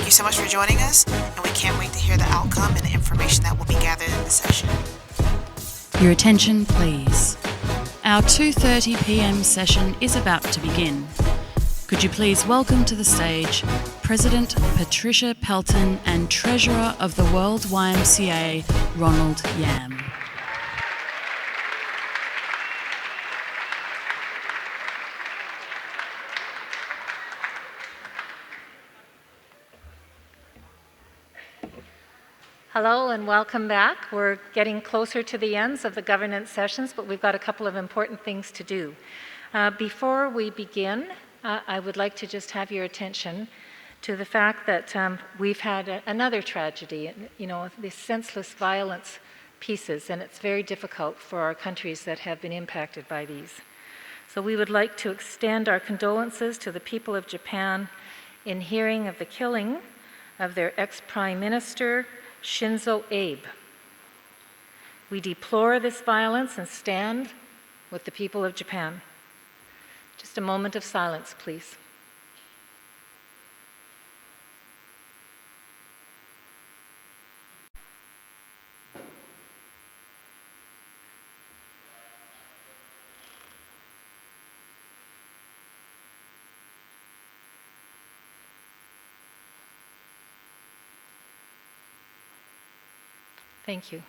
you so much for joining us, and we can't wait to hear the outcome and the information that will be gathered in the session. Your attention, please. Our 2:30 p.m. session is about to begin. Could you please welcome to the stage President Patricia Pelton and Treasurer of the World YMCA, Ronald Yam. Hello and welcome back. We're getting closer to the ends of the governance sessions, but we've got a couple of important things to do. Before we begin, I would like to just have your attention to the fact that we've had another tragedy, these senseless violence pieces, and it's very difficult for our countries that have been impacted by these. So we would like to extend our condolences to the people of Japan in hearing of the killing of their ex-Prime Minister, Shinzo Abe. We deplore this violence and stand with the people of Japan. Just a moment of silence, please. Thank you.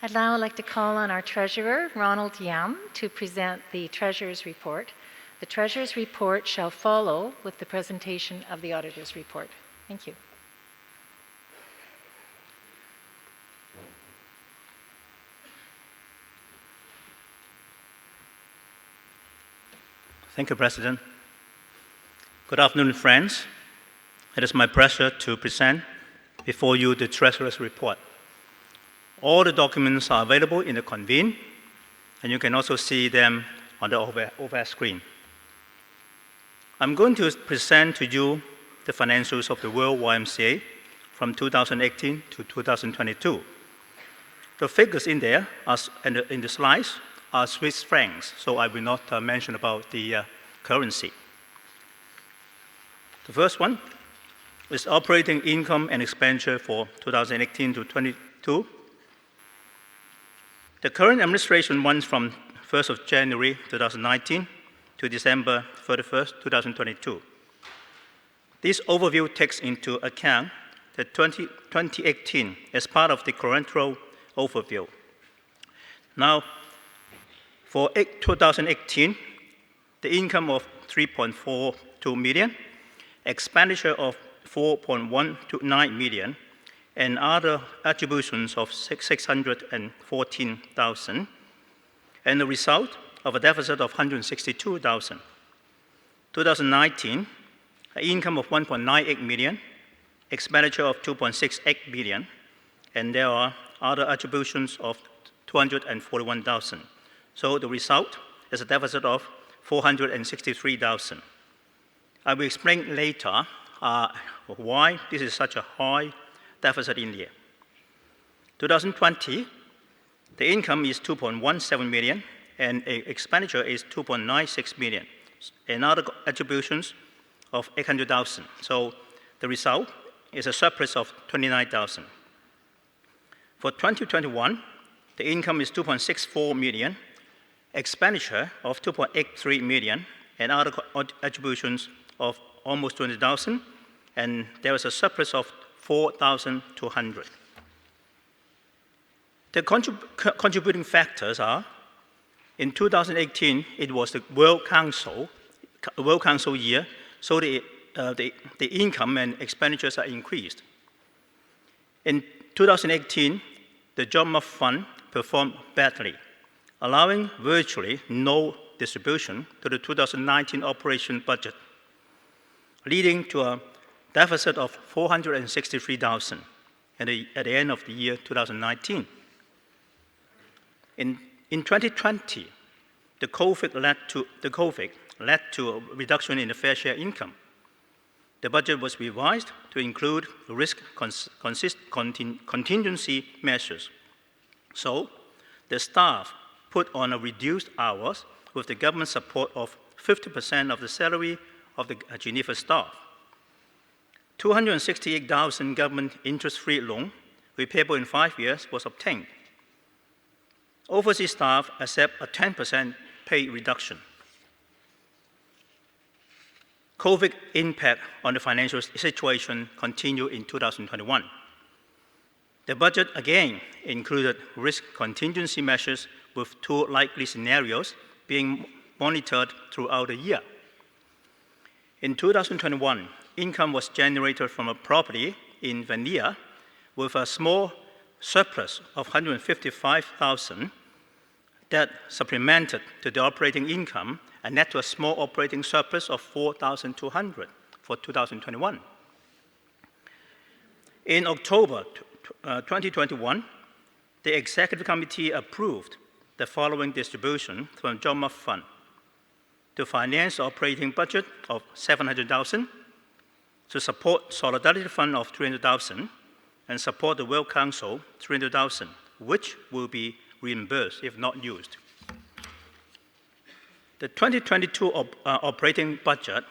I'd now like to call on our Treasurer, Ronald Yam, to present the Treasurer's report. The Treasurer's report shall follow with the presentation of the Auditor's report. Thank you. Thank you, President. Good afternoon, friends. It is my pleasure to present before you the Treasurer's report. All the documents are available in the convene, and you can also see them on the overhead screen. I'm going to present to you the financials of the World YMCA from 2018 to 2022. The figures in there, in the slides, are Swiss francs, so I will not mention about the currency. The first one is operating income and expenditure for 2018 to 2022. The current administration runs from 1st of January 2019 to December 31st, 2022. This overview takes into account the 2018 as part of the current overview. Now, for 2018, the income of 3.42 million, expenditure of 4.129 million, and other attributions of 614,000, and the result of a deficit of 162,000. 2019, an income of 1.98 million, expenditure of 2.68 million, and there are other attributions of 241,000. So the result is a deficit of 463,000. I will explain later why this is such a high deficit in the year. 2020, the income is 2.17 million and expenditure is 2.96 million, and other attributions of 800,000. So the result is a surplus of 29,000. For 2021, the income is 2.64 million, expenditure of 2.83 million, and other attributions of almost 20,000, and there is a surplus of 4,200. The contributing factors are, in 2018, it was the World Council year, so the income and expenditures are increased. In 2018, the Job Fund performed badly, allowing virtually no distribution to the 2019 operation budget, leading to a deficit of 463,000 at the end of the year 2019. In 2020, the COVID led to a reduction in the fair share income. The budget was revised to include risk contingency measures. So the staff put on a reduced hours with the government support of 50% of the salary of the Geneva staff. 268,000 government interest-free loan repayable in 5 years was obtained. Overseas staff accept a 10% pay reduction. COVID impact on the financial situation continued in 2021. The budget again included risk contingency measures with 2 likely scenarios being monitored throughout the year. In 2021, income was generated from a property in Vanilla with a small surplus of $155,000 that supplemented to the operating income and led to a small operating surplus of $4,200 for 2021. In October 2021, the Executive Committee approved the following distribution from Job Mark Fund to finance operating budget of $700,000, to support Solidarity Fund of $300,000, and support the World Council $300,000, which will be reimbursed if not used. The 2022 operating budget,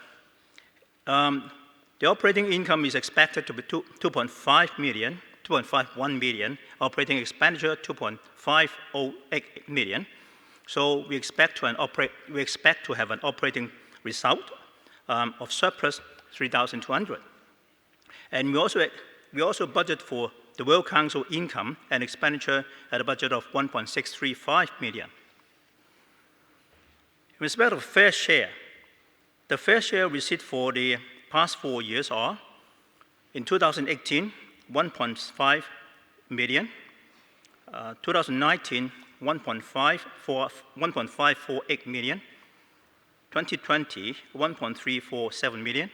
the operating income is expected to be 2.51 million, operating expenditure 2.508 million. So we expect to have an operating result of surplus 3,200. And we also budget for the World Council income and expenditure at a budget of 1.635 million. In respect of fair share, the fair share receipt for the past 4 years are, in 2018, 1.5 million, 2019, 1.548 million, 2020, 1.347 million,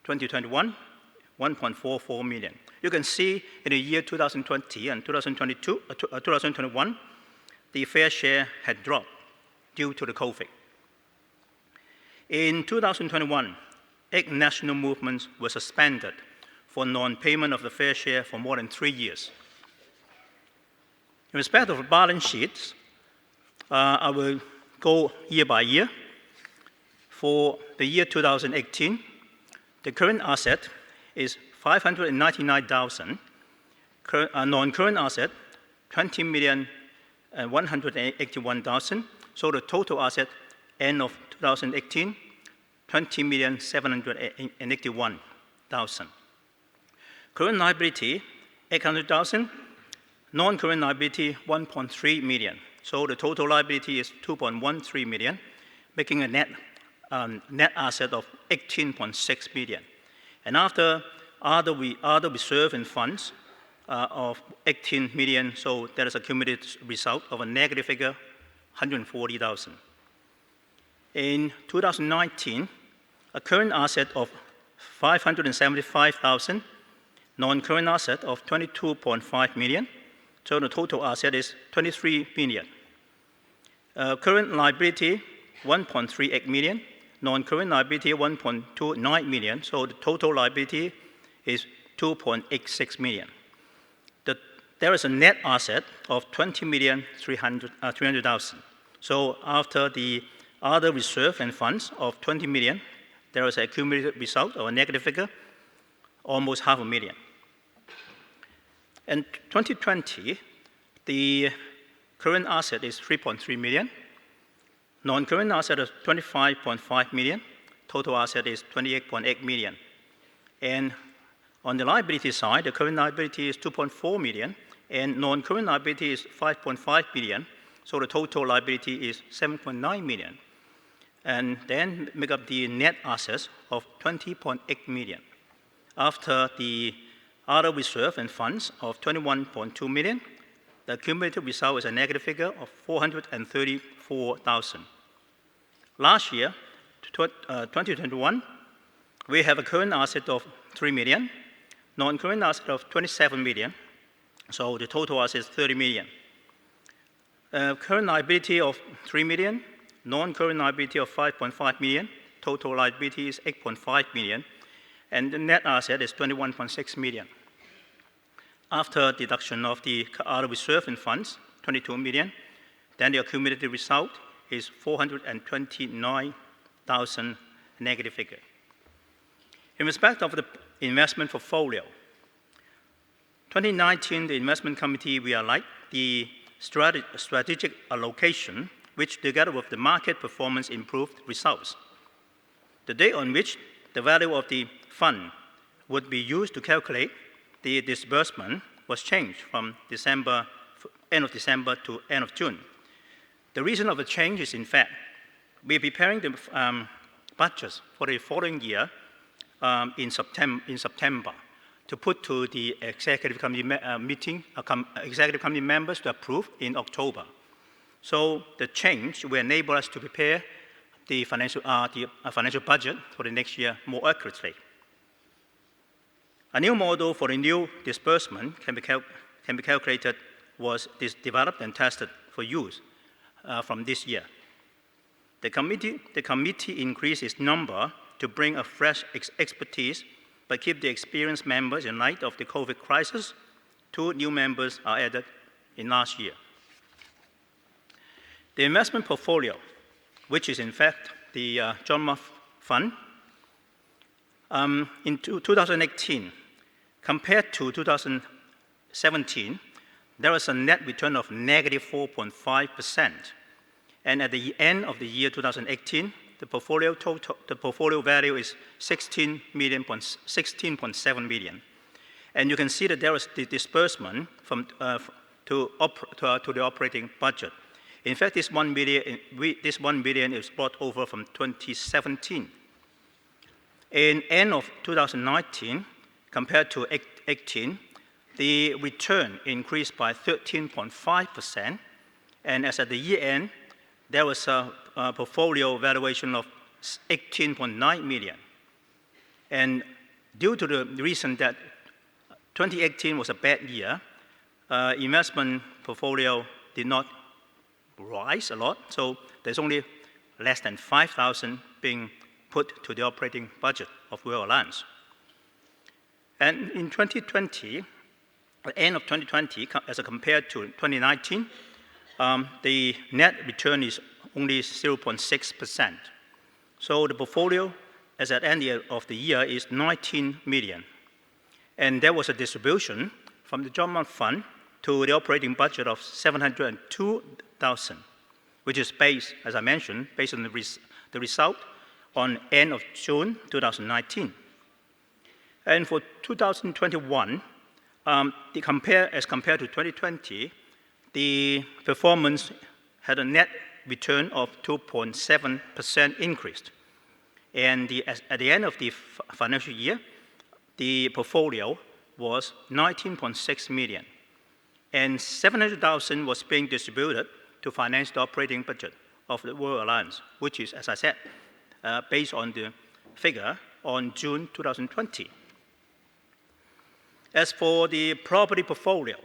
2021, 1.44 million. You can see in the year 2020 and 2021, the fair share had dropped due to the COVID. In 2021, 8 national movements were suspended for non-payment of the fair share for more than 3 years. In respect of balance sheets, I will go year by year. For the year 2018, the current asset is 599,000, non-current asset 20,181,000. So the total asset end of 2018, 20,781,000. Current liability 800,000, non-current liability 1.3 million. So the total liability is 2.13 million, making a net asset of 18.6 million. And after other reserve and funds of 18 million, so that is a cumulative result of a negative figure 140,000. In 2019, a current asset of 575,000, non-current asset of 22.5 million, so the total asset is 23 million. Current liability 1.38 million, non-current liability 1.29 million, so the total liability is 2.86 million. There is a net asset of 20,300,000. So after the other reserve and funds of 20 million, there is a cumulative result of a negative figure, almost $500,000. In 2020, the current asset is 3.3 million, non-current asset is 25.5 million, total asset is 28.8 million. And on the liability side, the current liability is 2.4 million, and non-current liability is 5.5 billion, so the total liability is 7.9 million. And then make up the net assets of 20.8 million. After the other reserve and funds of 21.2 million, the cumulative result is a negative figure of 434,000. Last year, 2021, we have a current asset of 3 million, non-current asset of 27 million, so the total asset is 30 million. Current liability of 3 million, non-current liability of 5.5 million, total liability is 8.5 million, and the net asset is 21.6 million. After deduction of the other reserve and funds, 22 million, then the accumulated result is 429,000 negative figure. In respect of the investment portfolio. 2019, the investment committee realized the strategic allocation, which together with the market performance improved results. The date on which the value of the fund would be used to calculate the disbursement was changed from end of December to end of June. The reason of the change is, in fact, we're preparing the budgets for the following year in September to put to the executive committee executive committee members to approve in October. So the change will enable us to prepare the financial budget for the next year more accurately. A new model for the new disbursement can be calculated was developed and tested for use from this year. The committee increased its number to bring a fresh expertise, but keep the experienced members in light of the COVID crisis. 2 new members are added in last year. The investment portfolio, which is in fact the John Muff Fund, in 2018, compared to 2017, there was a net return of negative 4.5%. And at the end of the year 2018, the portfolio value is 16.7 million. And you can see that there was the disbursement to the operating budget. In fact, this 1 billion is brought over from 2017. In end of 2019, compared to 2018, the return increased by 13.5%, and as at the year end, there was a portfolio valuation of 18.9 million. And due to the reason that 2018 was a bad year, investment portfolio did not rise a lot, so there's only less than 5,000 being put to the operating budget of Royal Alliance. And in 2020, at the end of 2020, as compared to 2019, the net return is only 0.6%. So the portfolio, as at the end of the year, is 19 million. And there was a distribution from the John Muff Fund to the operating budget of 702,000, which is based, as I mentioned, based on the result on end of June 2019. And for 2021, as compared to 2020, the performance had a net return of 2.7% increased. And at the end of the financial year, the portfolio was 19.6 million. And 700,000 was being distributed to finance the operating budget of the Royal Alliance, which is, as I said, based on the figure on June 2020. As for the property portfolio,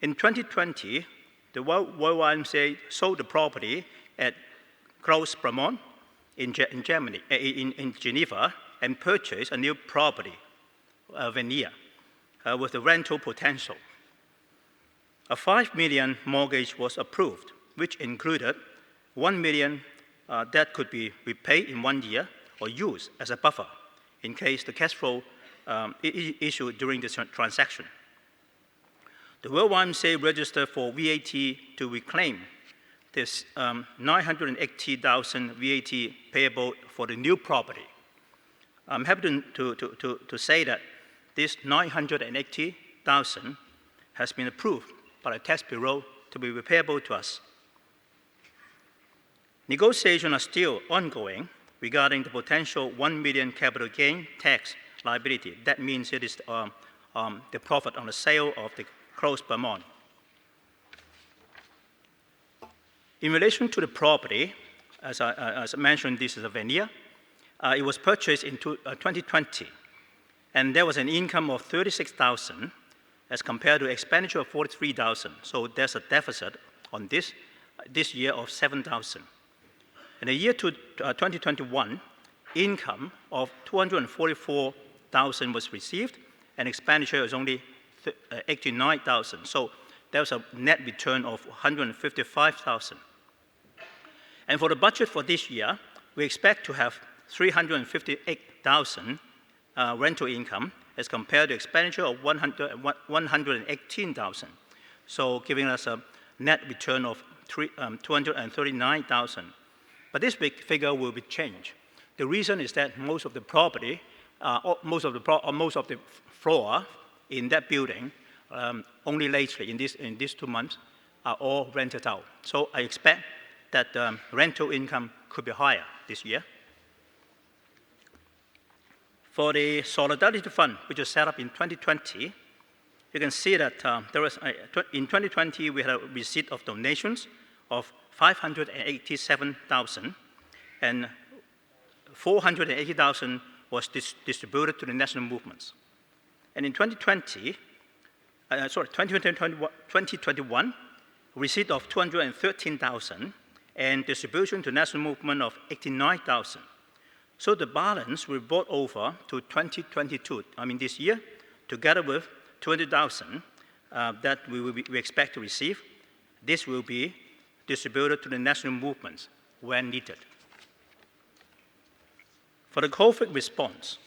in 2020, the YMCA sold the property at Close Bremont in Geneva and purchased a new property, Venia, with a rental potential. A 5 million mortgage was approved, which included 1 million that could be repaid in 1 year or used as a buffer in case the cash flow issue during the transaction. The Royal YMCA registered for VAT to reclaim this 980,000 VAT payable for the new property. I'm happy to say that this 980,000 has been approved by the tax bureau to be repayable to us. Negotiations are still ongoing regarding the potential 1 million capital gain tax liability. That means it is the profit on the sale of the Close Bremont. In relation to the property, as I mentioned, this is a Venia. It was purchased in 2020, and there was an income of 36,000 as compared to expenditure of 43,000. So there's a deficit on this year of 7,000. In the year 2021, income of 244,000 was received, and expenditure was only 89,000. So there was a net return of 155,000. And for the budget for this year, we expect to have 358,000 rental income as compared to expenditure of 118,000. So giving us a net return of 239,000. But this big figure will be changed. The reason is that most of the property, most of the floor in that building, only lately in these 2 months, are all rented out. So I expect that rental income could be higher this year. For the Solidarity Fund, which was set up in 2020, you can see that in 2020 we had a receipt of donations of 587,000, and 480,000 was distributed to the national movements. And in 2021, receipt of 213,000 and distribution to national movement of 89,000. So the balance will be brought over to 2022, this year, together with 200,000 that we expect to receive. This will be distributed to the national movements when needed. For the COVID response,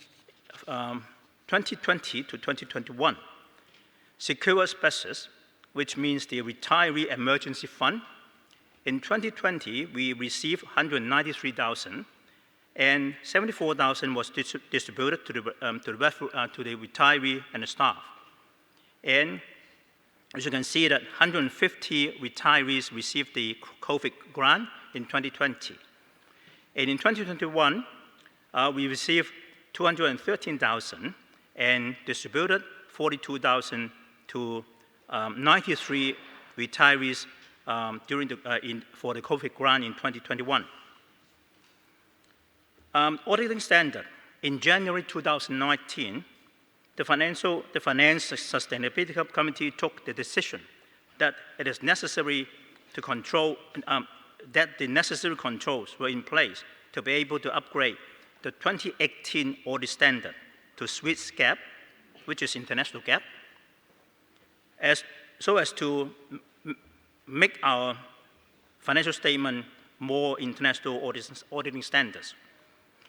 2020 to 2021, secure spaces, which means the Retiree Emergency Fund. In 2020, we received 193,000, and 74,000 was distributed to the retiree and the staff. And as you can see, that 150 retirees received the COVID grant in 2020. And in 2021, we received 213,000 and distributed 42,000 to 93 retirees for the COVID grant in 2021. Auditing standard. In January 2019, the Finance Sustainability Committee took the decision that it is necessary to control, that the necessary controls were in place to be able to upgrade the 2018 audit standard to Swiss GAAP, which is international GAAP, so as to make our financial statement more international auditing standards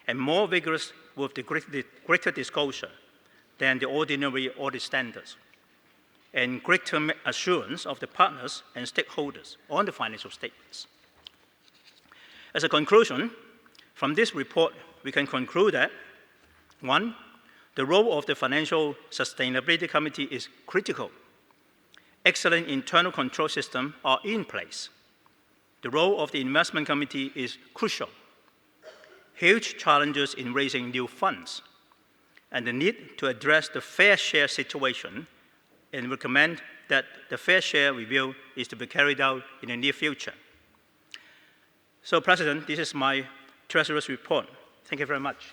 and more vigorous with the greater disclosure than the ordinary audit standards, and greater assurance of the partners and stakeholders on the financial statements. As a conclusion, from this report, we can conclude that, 1, the role of the Financial Sustainability Committee is critical. Excellent internal control systems are in place. The role of the Investment Committee is crucial. Huge challenges in raising new funds, and the need to address the fair share situation, and recommend that the fair share review is to be carried out in the near future. So, President, this is my Treasurer's report. Thank you very much.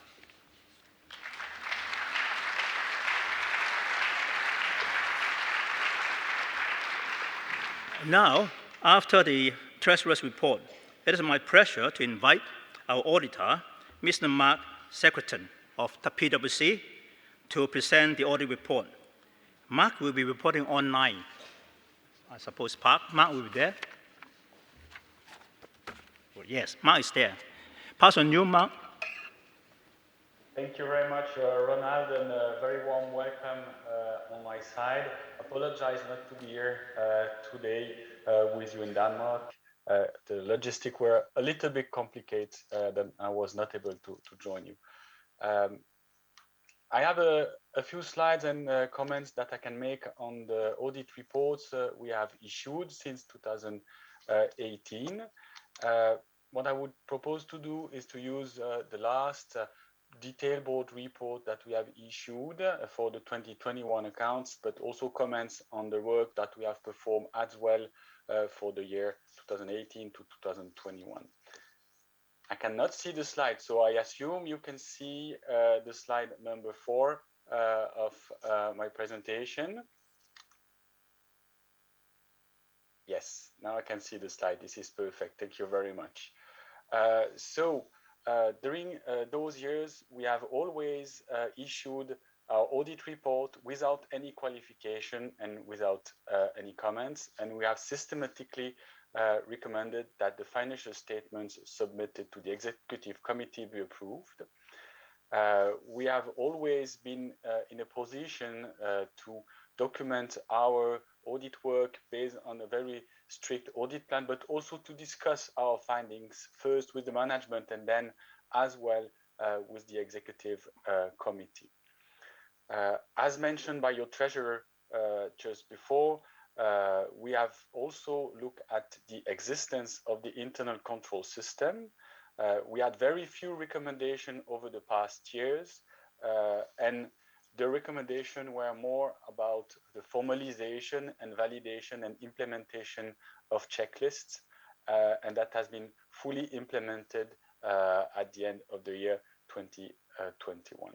Now, after the Treasurer's report, it is my pleasure to invite our auditor, Mr. Mark Secretan of the PwC, to present the audit report. Mark will be reporting online. I suppose Mark will be there. Well, yes, Mark is there. Pass on you, Mark. Thank you very much, Ronald, and a very warm welcome on my side. Apologize not to be here today with you in Denmark. The logistics were a little bit complicated, then I was not able to join you. I have a few slides and comments that I can make on the audit reports we have issued since 2018. What I would propose to do is to use the last detailed board report that we have issued for the 2021 accounts, but also comments on the work that we have performed as well for the year 2018 to 2021. I cannot see the slide, so I assume you can see the slide number 4 of my presentation. Yes, now I can see the slide. This is perfect. Thank you very much. During those years, we have always issued our audit report without any qualification and without any comments, and we have systematically recommended that the financial statements submitted to the executive committee be approved. We have always been in a position to document our audit work based on a very strict audit plan, but also to discuss our findings first with the management and then as well with the executive committee. As mentioned by your treasurer just before, we have also looked at the existence of the internal control system. We had very few recommendations over the past years, and the recommendations were more about the formalization and validation and implementation of checklists, and that has been fully implemented at the end of the year 2021.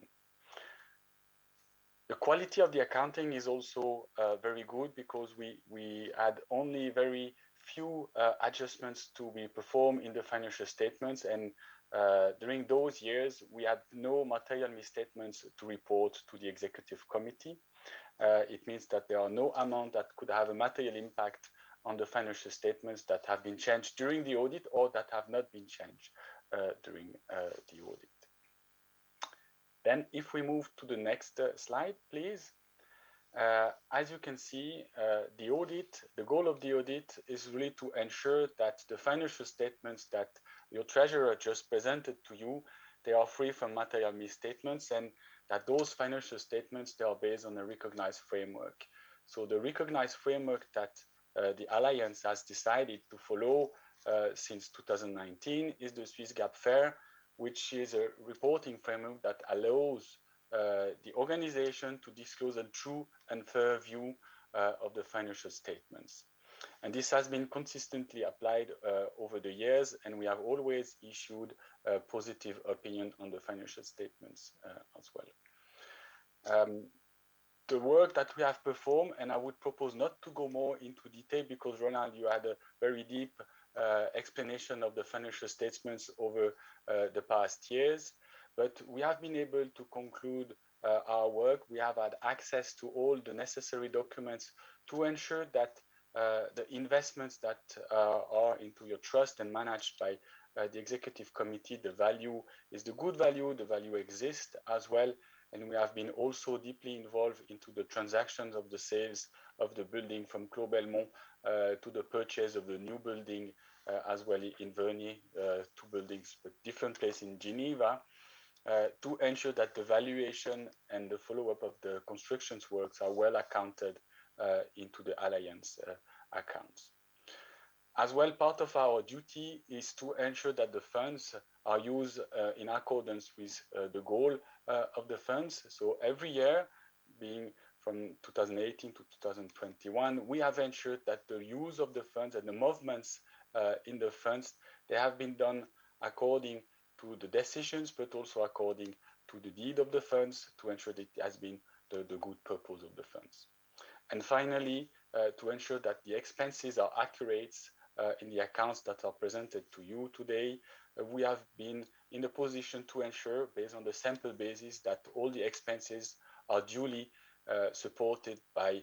The quality of the accounting is also very good because we had only very few adjustments to be performed in the financial statements, and during those years we had no material misstatements to report to the executive committee. It means that there are no amount that could have a material impact on the financial statements that have been changed during the audit or that have not been changed during the audit. Then if we move to the next slide, please. As you can see, the goal of the audit is really to ensure that the financial statements that your treasurer just presented to you, they are free from material misstatements, and that those financial statements, they are based on a recognized framework. So the recognized framework that the Alliance has decided to follow since 2019 is the Swiss GAAP FAIR, which is a reporting framework that allows the organization to disclose a true and fair view of the financial statements. And this has been consistently applied over the years, and we have always issued a positive opinion on the financial statements as well. The work that we have performed, and I would propose not to go more into detail because Ronald, you had a very deep explanation of the financial statements over the past years, but we have been able to conclude our work. We have had access to all the necessary documents to ensure that the investments that are into your trust and managed by the executive committee, the value is the good value, the value exists as well. And we have been also deeply involved into the transactions of the sales of the building from Clos Belmont to the purchase of the new building as well in Vernier, two buildings, but different place in Geneva, to ensure that the valuation and the follow-up of the construction works are well accounted into the Alliance accounts. As well, part of our duty is to ensure that the funds are used in accordance with the goal of the funds. So every year, being from 2018 to 2021, we have ensured that the use of the funds and the movements in the funds, they have been done according to the decisions, but also according to the deed of the funds to ensure that it has been the good purpose of the funds. And finally, to ensure that the expenses are accurate in the accounts that are presented to you today, we have been in a position to ensure, based on the sample basis, that all the expenses are duly supported by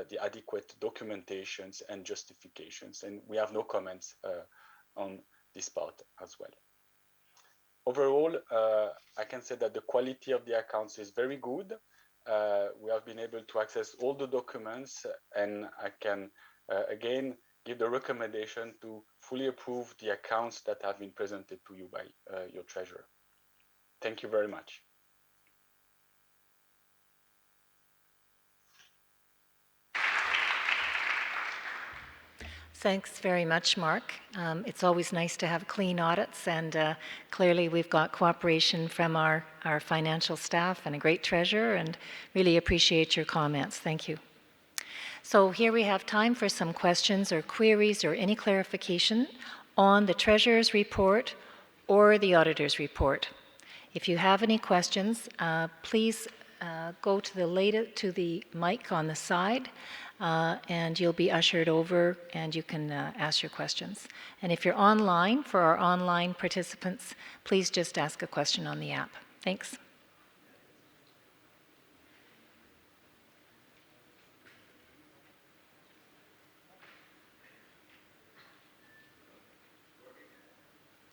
the adequate documentations and justifications. And we have no comments on this part as well. Overall, I can say that the quality of the accounts is very good. We have been able to access all the documents, and I can again give the recommendation to fully approve the accounts that have been presented to you by your treasurer. Thank you very much. Thanks very much, Mark. It's always nice to have clean audits, and clearly we've got cooperation from our financial staff and a great treasurer, and really appreciate your comments. Thank you. So here we have time for some questions or queries or any clarification on the treasurer's report or the auditor's report. If you have any questions, please go to the mic on the side, and you'll be ushered over and you can ask your questions. And if you're online, for our online participants, please just ask a question on the app. Thanks.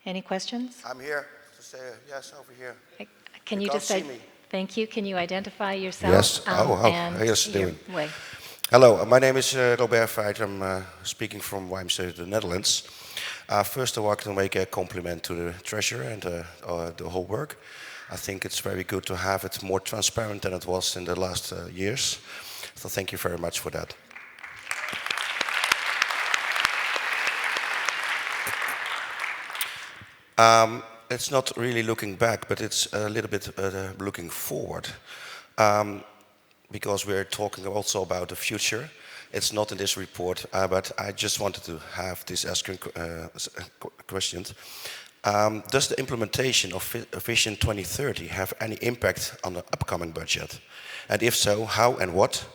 Any questions? I'm here to say yes over here. Can you can't just see me. Thank you. Can you identify yourself? Yes. And Yes, your doing. way. Hello, my name is Robert Veit. I'm speaking from YMCA, the Netherlands. First of all, I can make a compliment to the treasurer and the whole work. I think it's very good to have it more transparent than it was in the last years. So thank you very much for that. It's not really looking back, but it's a little bit looking forward. Because we're talking also about the future. It's not in this report, but I just wanted to have this asking questions. Does the implementation of Vision 2030 have any impact on the upcoming budget? And if so, how and what?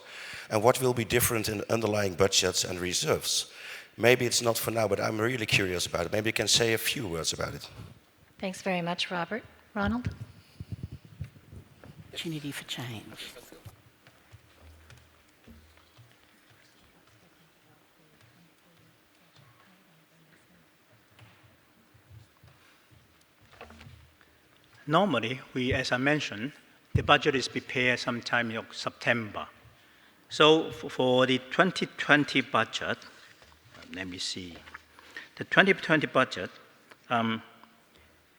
And what will be different in underlying budgets and reserves? Maybe it's not for now, but I'm really curious about it. Maybe you can say a few words about it. Thanks very much, Robert. Ronald? Opportunity for change. Normally, as I mentioned, the budget is prepared sometime in September. So for the 2020 budget, let me see. The 2020 budget,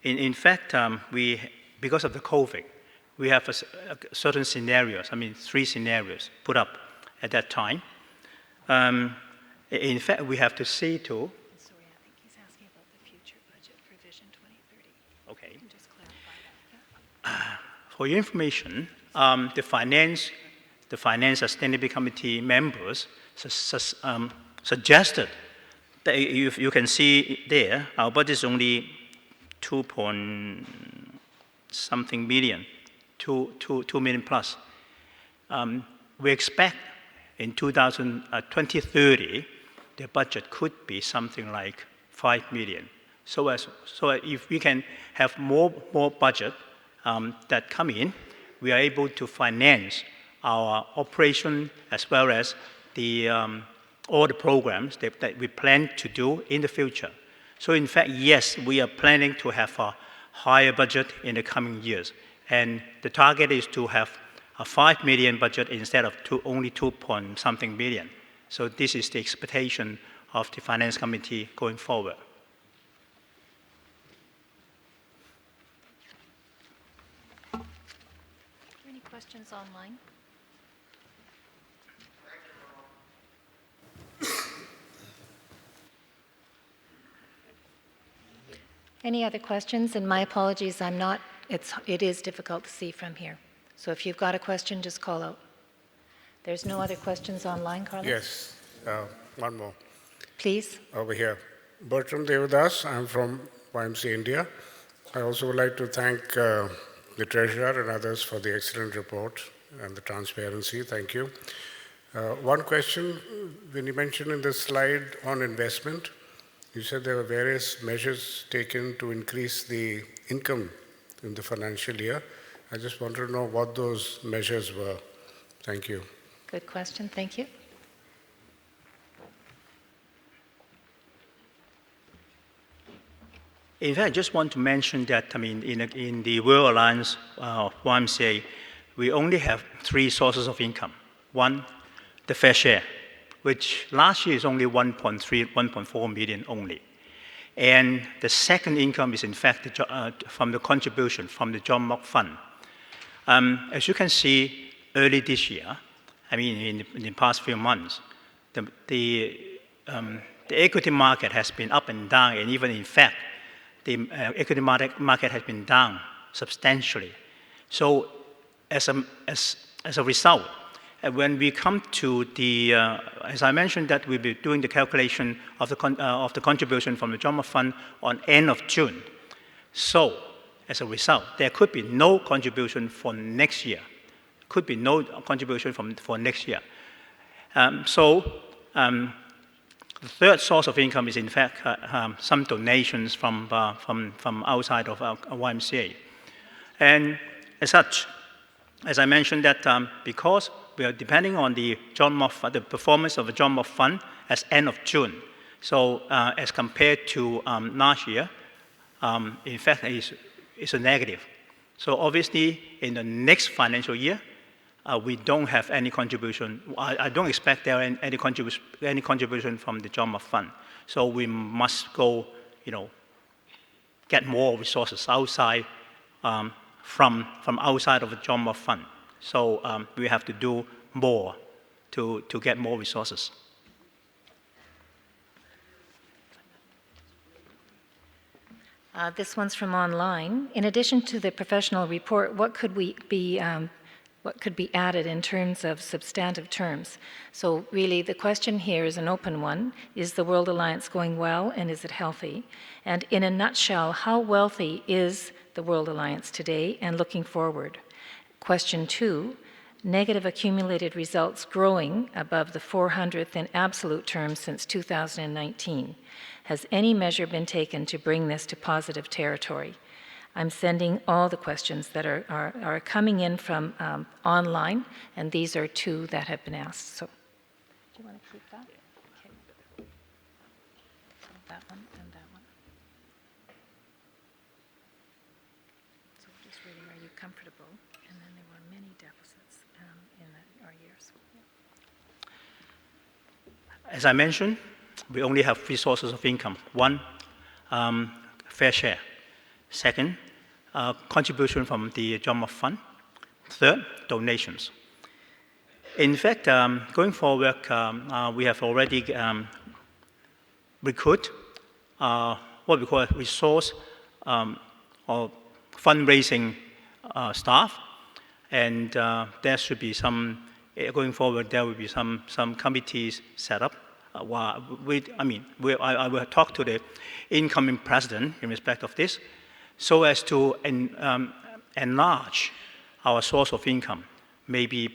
in fact, because of the COVID, we have certain scenarios, 3 scenarios put up at that time. In fact, we have to see to. Sorry, I think he's asking about the future budget for Vision 2030. Okay. Can you just clarify that? For your information, the Finance Sustainability Committee members suggested that you can see there, our budget is only 2 million plus. We expect in 2030, the budget could be something like 5 million. So if we can have more budget that come in, we are able to finance our operation as well as all the programs that we plan to do in the future. So in fact, yes, we are planning to have a higher budget in the coming years. And the target is to have a 5 million budget instead of only 2-point-something million. So this is the expectation of the Finance Committee going forward. Are there any questions online? Any other questions? And my apologies, it is difficult to see from here. So if you've got a question, just call out. There's no other questions online, Carlos? Yes, one more. Please. Over here. Bertram Devadas, I'm from YMCA India. I also would like to thank the Treasurer and others for the excellent report and the transparency. Thank you. One question, when you mentioned in the slide on investment, you said there were various measures taken to increase the income in the financial year. I just wanted to know what those measures were. Thank you. Good question. Thank you. In fact, I just want to mention that, in the World Alliance YMCA, we only have 3 sources of income. One, the fair share, which last year is only 1.4 million only. And the second income is, in fact, from the contribution from the John Mock Fund. As you can see, early this year, in the past few months, the equity market has been up and down, and even in fact, the equity market has been down substantially. So as a result, when we come to the, as I mentioned, that we'll be doing the calculation of the contribution from the John Mock Fund on end of June. So as a result, there could be no contribution for next year. Could be no contribution for next year. The third source of income is, in fact, some donations from outside of our YMCA. And as such, as I mentioned, that because we are depending on the performance of the John Mock Fund as end of June. So as compared to last year, in fact, it's a negative. So obviously, in the next financial year, we don't have any contribution. I don't expect there any contribution from the JOMA fund. So we must go, get more resources outside from outside of the JOMA fund. So we have to do more to get more resources. This one's from online. In addition to the professional report, what could be added in terms of substantive terms? So really the question here is an open one. Is the World Alliance going well and is it healthy? And in a nutshell, how wealthy is the World Alliance today and looking forward? Question 2, negative accumulated results growing above the 400th in absolute terms since 2019. Has any measure been taken to bring this to positive territory? I'm sending all the questions that are coming in from online, and these are 2 that have been asked. So, do you want to keep that? Okay. That one and that one. So just really, are you comfortable? And then there were many deficits in our years. As I mentioned, we only have 3 sources of income. 1, fair share. 2nd, contribution from the JOMA fund. 3rd, donations. In fact, going forward, we have already recruited what we call a resource or fundraising staff, and there should be some, going forward, there will be some committees set up. I will talk to the incoming president in respect of this, so as to enlarge our source of income, maybe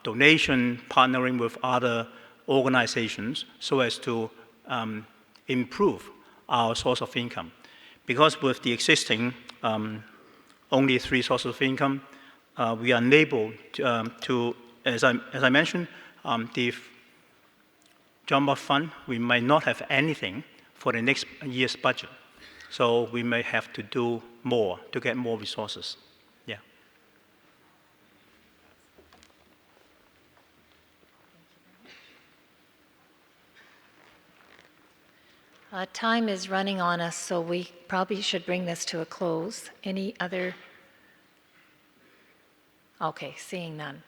donation, partnering with other organizations, so as to improve our source of income. Because with the existing only 3 sources of income, we are unable to, as I mentioned, the JOMA fund, we might not have anything for the next year's budget. So we may have to do more to get more resources. Yeah. Time is running on us, so we probably should bring this to a close. Any other? Okay, seeing none.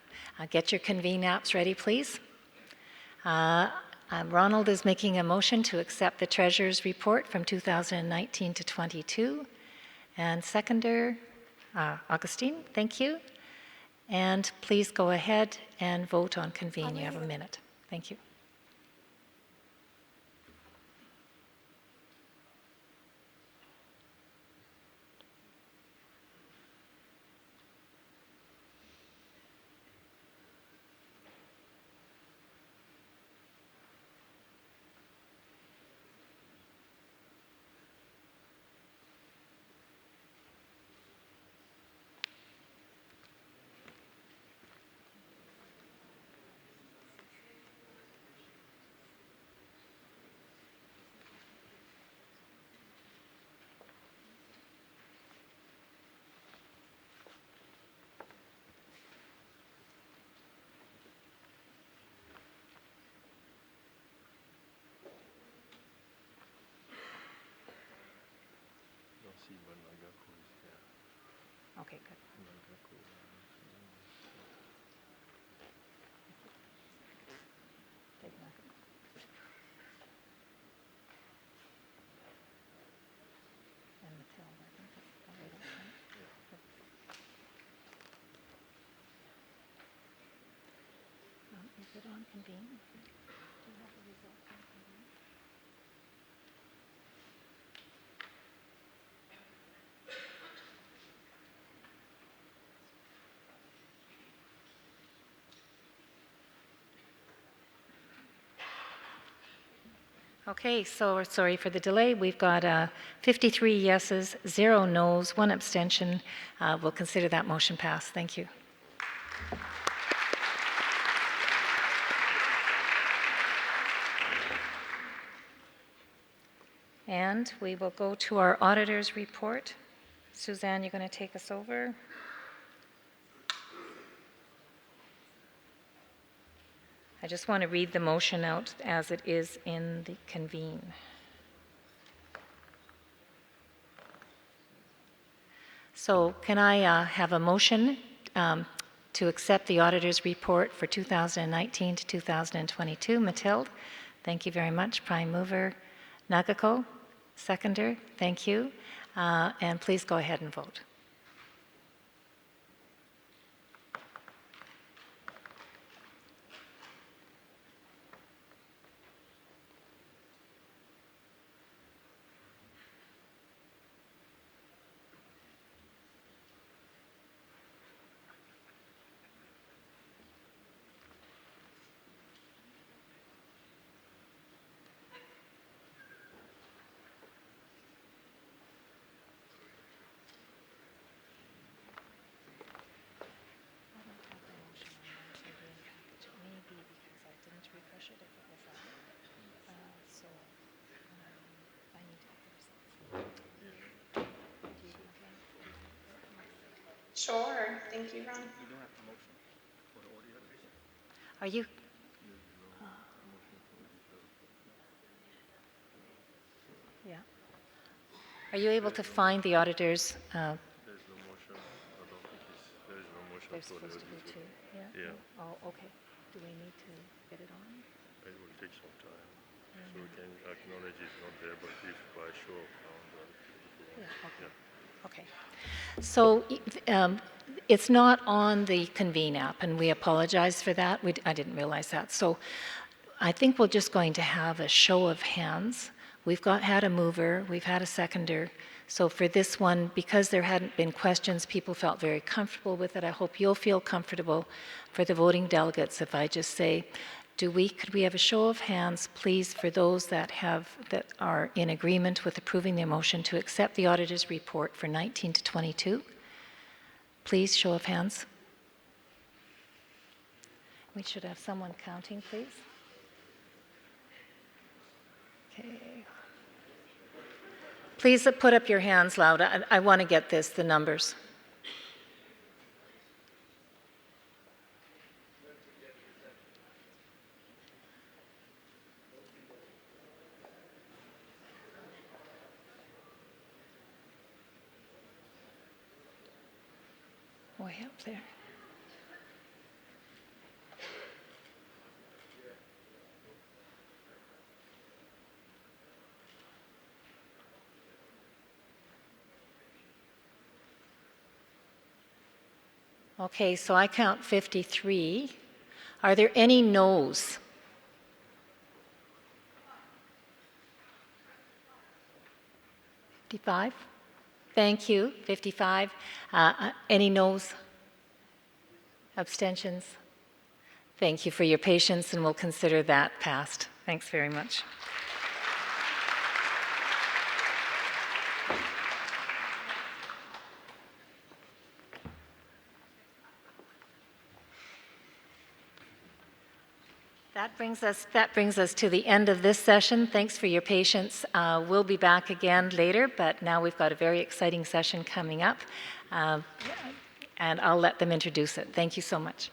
Get your convene apps ready, please. Ronald is making a motion to accept the Treasurer's report from 2019 to 22. And seconder, Augustine, thank you. And please go ahead and vote on convene. You have a minute. Thank you. Okay, good. Is it on convene? Do you have the result on convene? Okay, so sorry for the delay. We've got 53 yeses, 0 noes, 1 abstention. We'll consider that motion passed. Thank you. And we will go to our auditor's report. Suzanne, you're going to take us over? I just want to read the motion out as it is in the convene. So can I have a motion to accept the auditor's report for 2019 to 2022? Mathilde, thank you very much. Prime mover, Nagako, seconder, thank you. And please go ahead and vote. Sure. Thank you, Ron. Are you? Yeah. Are you able to find the auditors? There's no motion. I don't think there is no motion There's for the supposed to be auditor. two. Yeah? Yeah. Oh, okay. Do we need to get it on? It will take some time. So we can acknowledge it's not there, but if by show of hand, Yeah, okay. yeah. Okay. So it's not on the Convene app, and we apologize for that. I didn't realize that. So I think we're just going to have a show of hands. We've had a mover, we've had a seconder. So for this one, because there hadn't been questions, people felt very comfortable with it. I hope you'll feel comfortable for the voting delegates if I just say, could we have a show of hands, please, for those that are in agreement with approving the motion to accept the auditor's report for 19 to 22? Please, show of hands. We should have someone counting, please. Okay. Please put up your hands loud. I want to get the numbers. Way up there. Okay, so I count 53. Are there any no's? $55? Thank you. 55. Any no's? Abstentions? Thank you for your patience, and we'll consider that passed. Thanks very much. That brings us to the end of this session. Thanks for your patience. We'll be back again later, but now we've got a very exciting session coming up, and I'll let them introduce it. Thank you so much.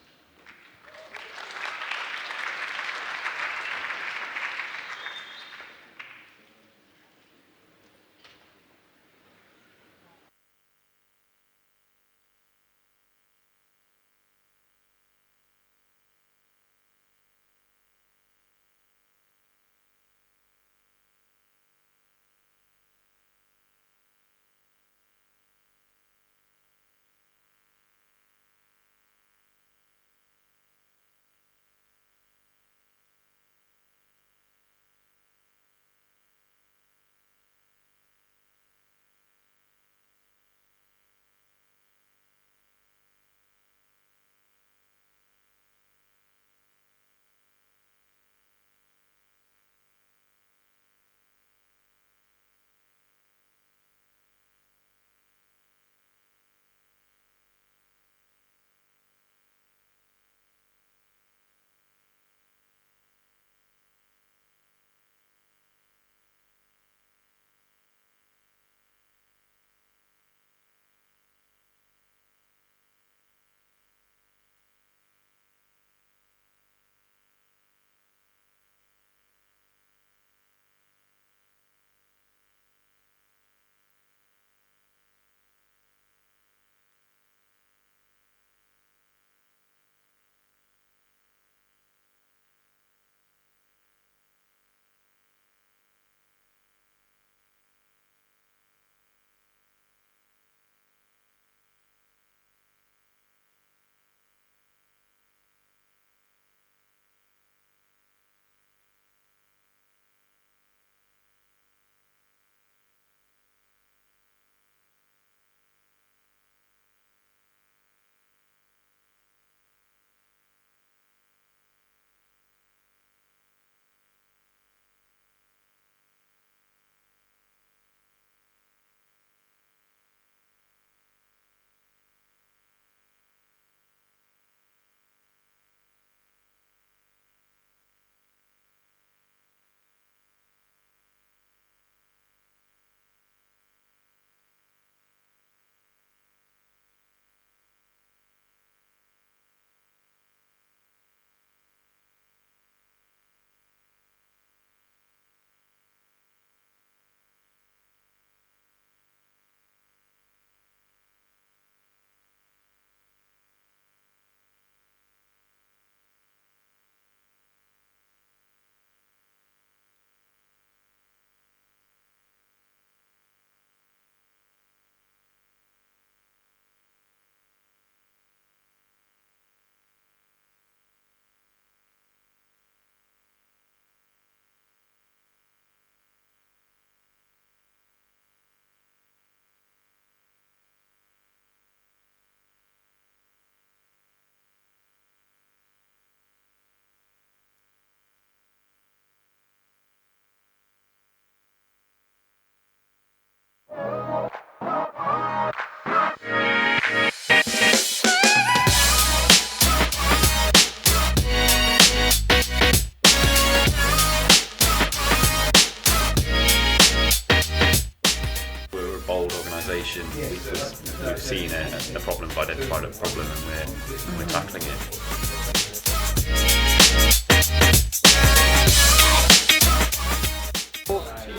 organization, we've seen a problem, identified a problem, and we're tackling it.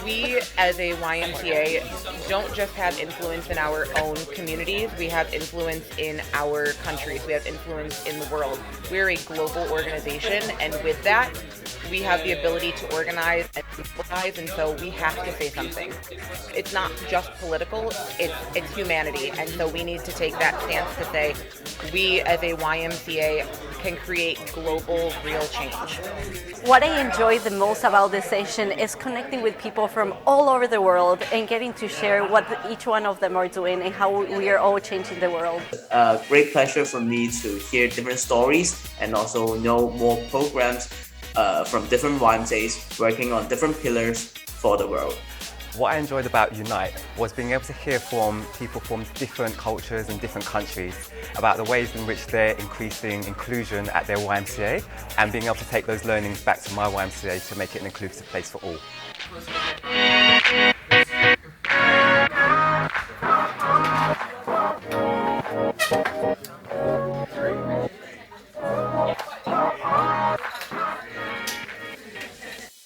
We, as a YMCA, don't just have influence in our own communities, we have influence in our countries, we have influence in the world. We're a global organization, and with that, we have the ability to organize and mobilize, and so we have to say something. It's not just political, it's humanity, and so we need to take that stance to say, we as a YMCA can create global, real change. What I enjoy the most about this session is connecting with people from all over the world and getting to share what each one of them are doing and how we are all changing the world. A great pleasure for me to hear different stories and also know more programs from different YMCAs working on different pillars for the world. What I enjoyed about Unite was being able to hear from people from different cultures and different countries about the ways in which they're increasing inclusion at their YMCA and being able to take those learnings back to my YMCA to make it an inclusive place for all.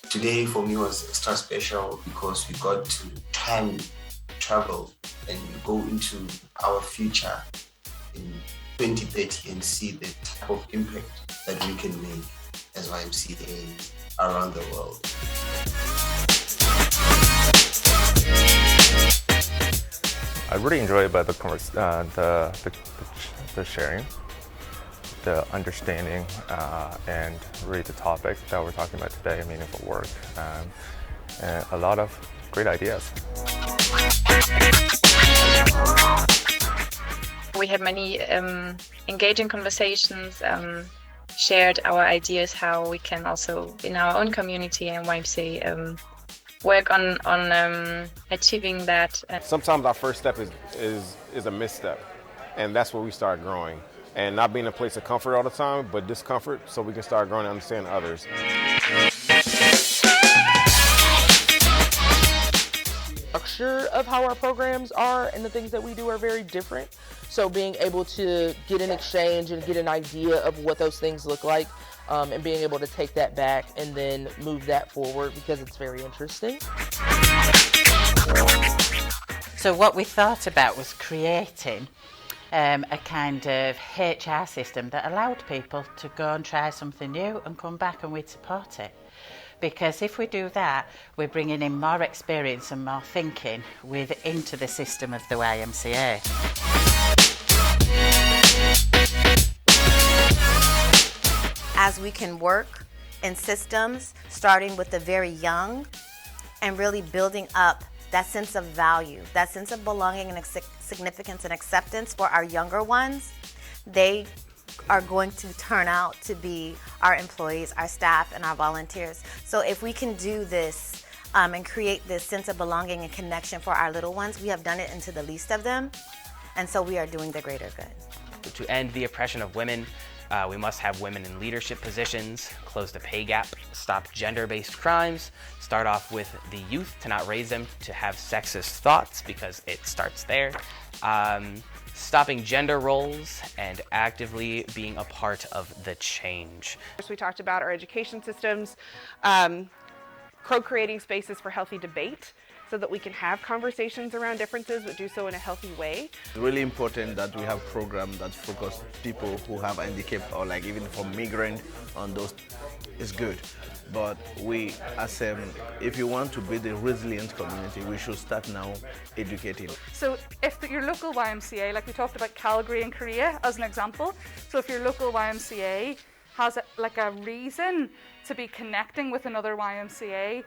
Today for me was extra special because we got to time travel and go into our future in 2030 and see the type of impact that we can make as YMCA around the world. I really enjoyed the sharing, the understanding, and really the topic that we're talking about today, meaningful work, and a lot of great ideas. We had many engaging conversations, shared our ideas how we can also in our own community and YMCA work on achieving that. Sometimes our first step is a misstep, and that's where we start growing. And not being in a place of comfort all the time, but discomfort, so we can start growing and understand others. Structure of how our programs are and the things that we do are very different. So being able to get an exchange and get an idea of what those things look like, and being able to take that back and then move that forward because it's very interesting. So what we thought about was creating a kind of HR system that allowed people to go and try something new and come back, and we'd support it. Because if we do that, we're bringing in more experience and more thinking into the system of the YMCA. As we can work in systems, starting with the very young and really building up that sense of value, that sense of belonging and significance and acceptance for our younger ones, they are going to turn out to be our employees, our staff, and our volunteers. So if we can do this and create this sense of belonging and connection for our little ones, we have done it into the least of them, and so we are doing the greater good. To end the oppression of women, we must have women in leadership positions, close the pay gap, stop gender-based crimes, start off with the youth to not raise them to have sexist thoughts because it starts there, stopping gender roles, and actively being a part of the change. We talked about our education systems, co-creating spaces for healthy debate, so that we can have conversations around differences but do so in a healthy way. It's really important that we have programs that focus people who have handicap or like even for migrant on those is good. But we, as if you want to build a resilient community, we should start now educating. So if your local YMCA, like we talked about Calgary and Korea as an example, so if your local YMCA has a reason to be connecting with another YMCA,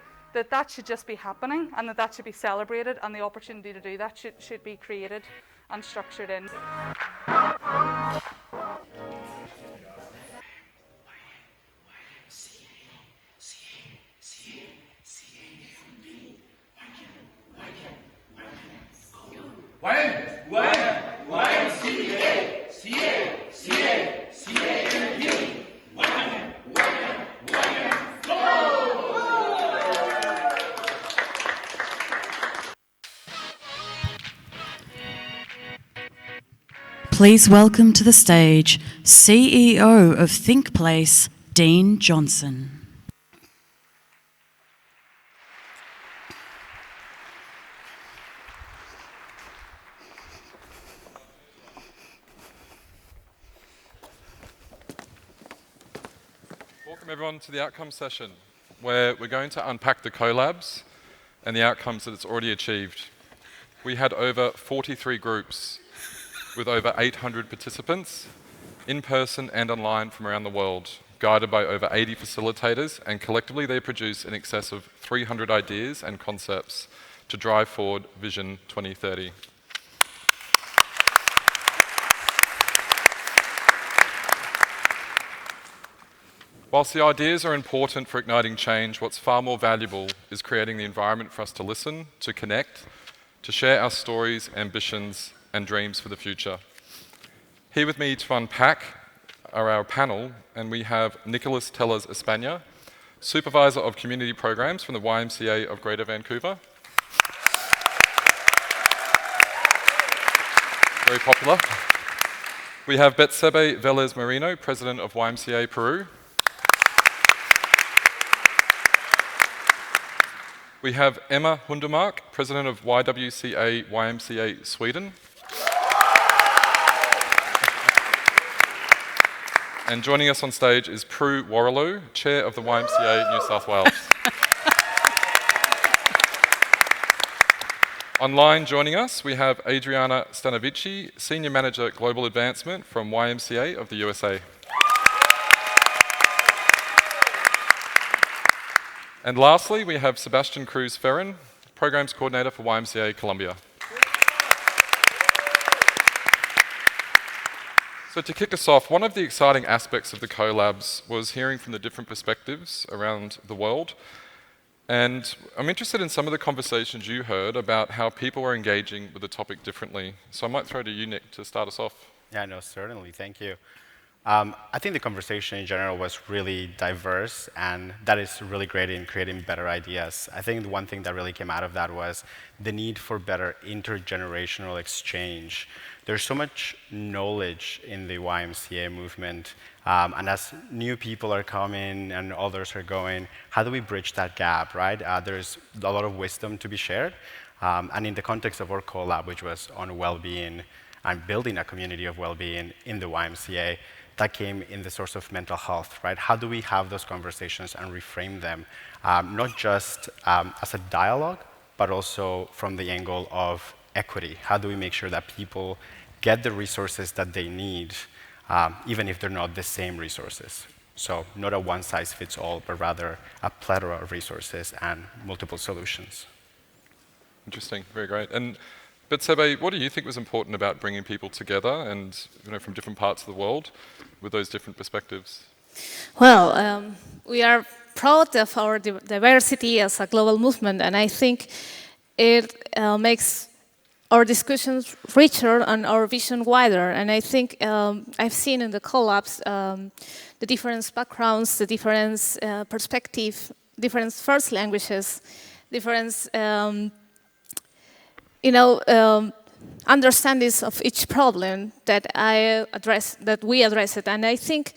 that should just be happening and that should be celebrated, and the opportunity to do that should be created and structured in. Please welcome to the stage CEO of ThinkPlace, Dean Johnson. Welcome everyone to the outcome session, where we're going to unpack the collabs and the outcomes that it's already achieved. We had over 43 groups with over 800 participants, in person and online from around the world, guided by over 80 facilitators, and collectively they produce in excess of 300 ideas and concepts to drive forward Vision 2030. Whilst the ideas are important for igniting change, what's far more valuable is creating the environment for us to listen, to connect, to share our stories, ambitions, and dreams for the future. Here with me to unpack are our panel, and we have Nicholas Tellers Espana, Supervisor of Community Programs from the YMCA of Greater Vancouver. Very popular. We have Betsebe Velez Marino, President of YMCA Peru. We have Emma Hundemark, President of YWCA YMCA Sweden. And joining us on stage is Prue Warrilow, Chair of the YMCA New South Wales. Online joining us, we have Adriana Stanovici, Senior Manager Global Advancement from YMCA of the USA. And lastly, we have Sebastian Cruz Ferrin, Programs Coordinator for YMCA Colombia. So to kick us off, one of the exciting aspects of the collabs was hearing from the different perspectives around the world. And I'm interested in some of the conversations you heard about how people are engaging with the topic differently. So I might throw to you, Nick, to start us off. Yeah, no, certainly. Thank you. I think the conversation in general was really diverse, and that is really great in creating better ideas. I think the one thing that really came out of that was the need for better intergenerational exchange. There's so much knowledge in the YMCA movement, and as new people are coming and others are going, how do we bridge that gap, right? There's a lot of wisdom to be shared, and in the context of our collab, which was on well-being and building a community of well-being in the YMCA, that came in the source of mental health, right? How do we have those conversations and reframe them, not just as a dialogue, but also from the angle of equity? How do we make sure that people get the resources that they need, even if they're not the same resources? So not a one-size-fits-all, but rather a plethora of resources and multiple solutions. Interesting, very great. And Betsebe, what do you think was important about bringing people together and from different parts of the world with those different perspectives? Well, we are proud of our diversity as a global movement, and I think it makes our discussions richer and our vision wider. And I think I've seen in the collabs the different backgrounds, the different perspective, different first languages, different understandings of each problem that we address it. And I think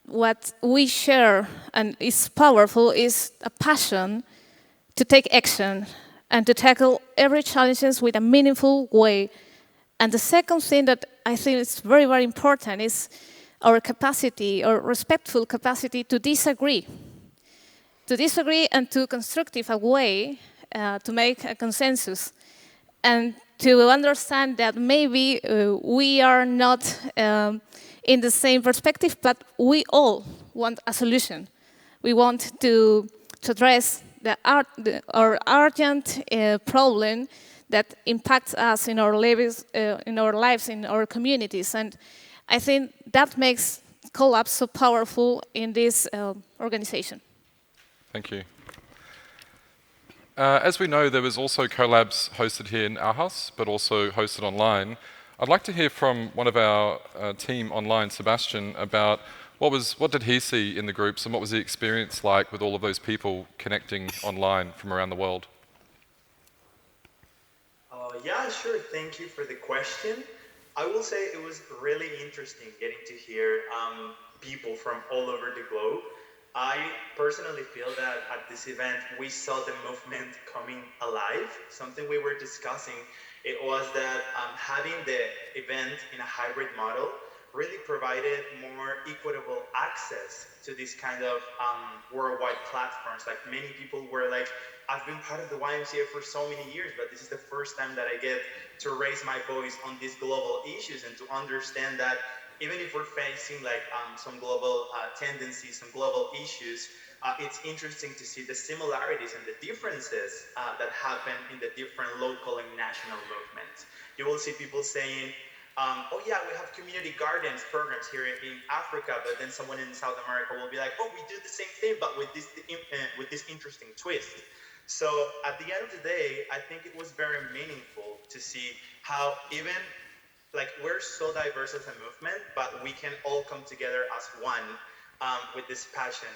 what we share and is powerful is a passion to take action and to tackle every challenge with a meaningful way. And the second thing that I think is very, very important is our capacity, our respectful capacity to disagree and to constructive a way to make a consensus, and to understand that maybe we are not in the same perspective, but we all want a solution. We want to address our urgent problem that impacts us in our lives, in our communities. And I think that makes collabs so powerful in this organization. Thank you. As we know, there was also collabs hosted here in our house, but also hosted online. I'd like to hear from one of our team online, Sebastian, about what did he see in the groups and what was the experience like with all of those people connecting online from around the world? Yeah, sure. Thank you for the question. I will say it was really interesting getting to hear people from all over the globe. I personally feel that at this event we saw the movement coming alive. Something we were discussing, it was that having the event in a hybrid model really provided more equitable access to this kind of worldwide platforms. Like many people were like, I've been part of the YMCA for so many years, but this is the first time that I get to raise my voice on these global issues and to understand that even if we're facing like some global tendencies, some global issues, it's interesting to see the similarities and the differences that happen in the different local and national movements. You will see people saying, oh yeah, we have community gardens programs here in Africa, but then someone in South America will be like, oh, we do the same thing, but with this interesting twist. So at the end of the day, I think it was very meaningful to see how even like we're so diverse as a movement, but we can all come together as one with this passion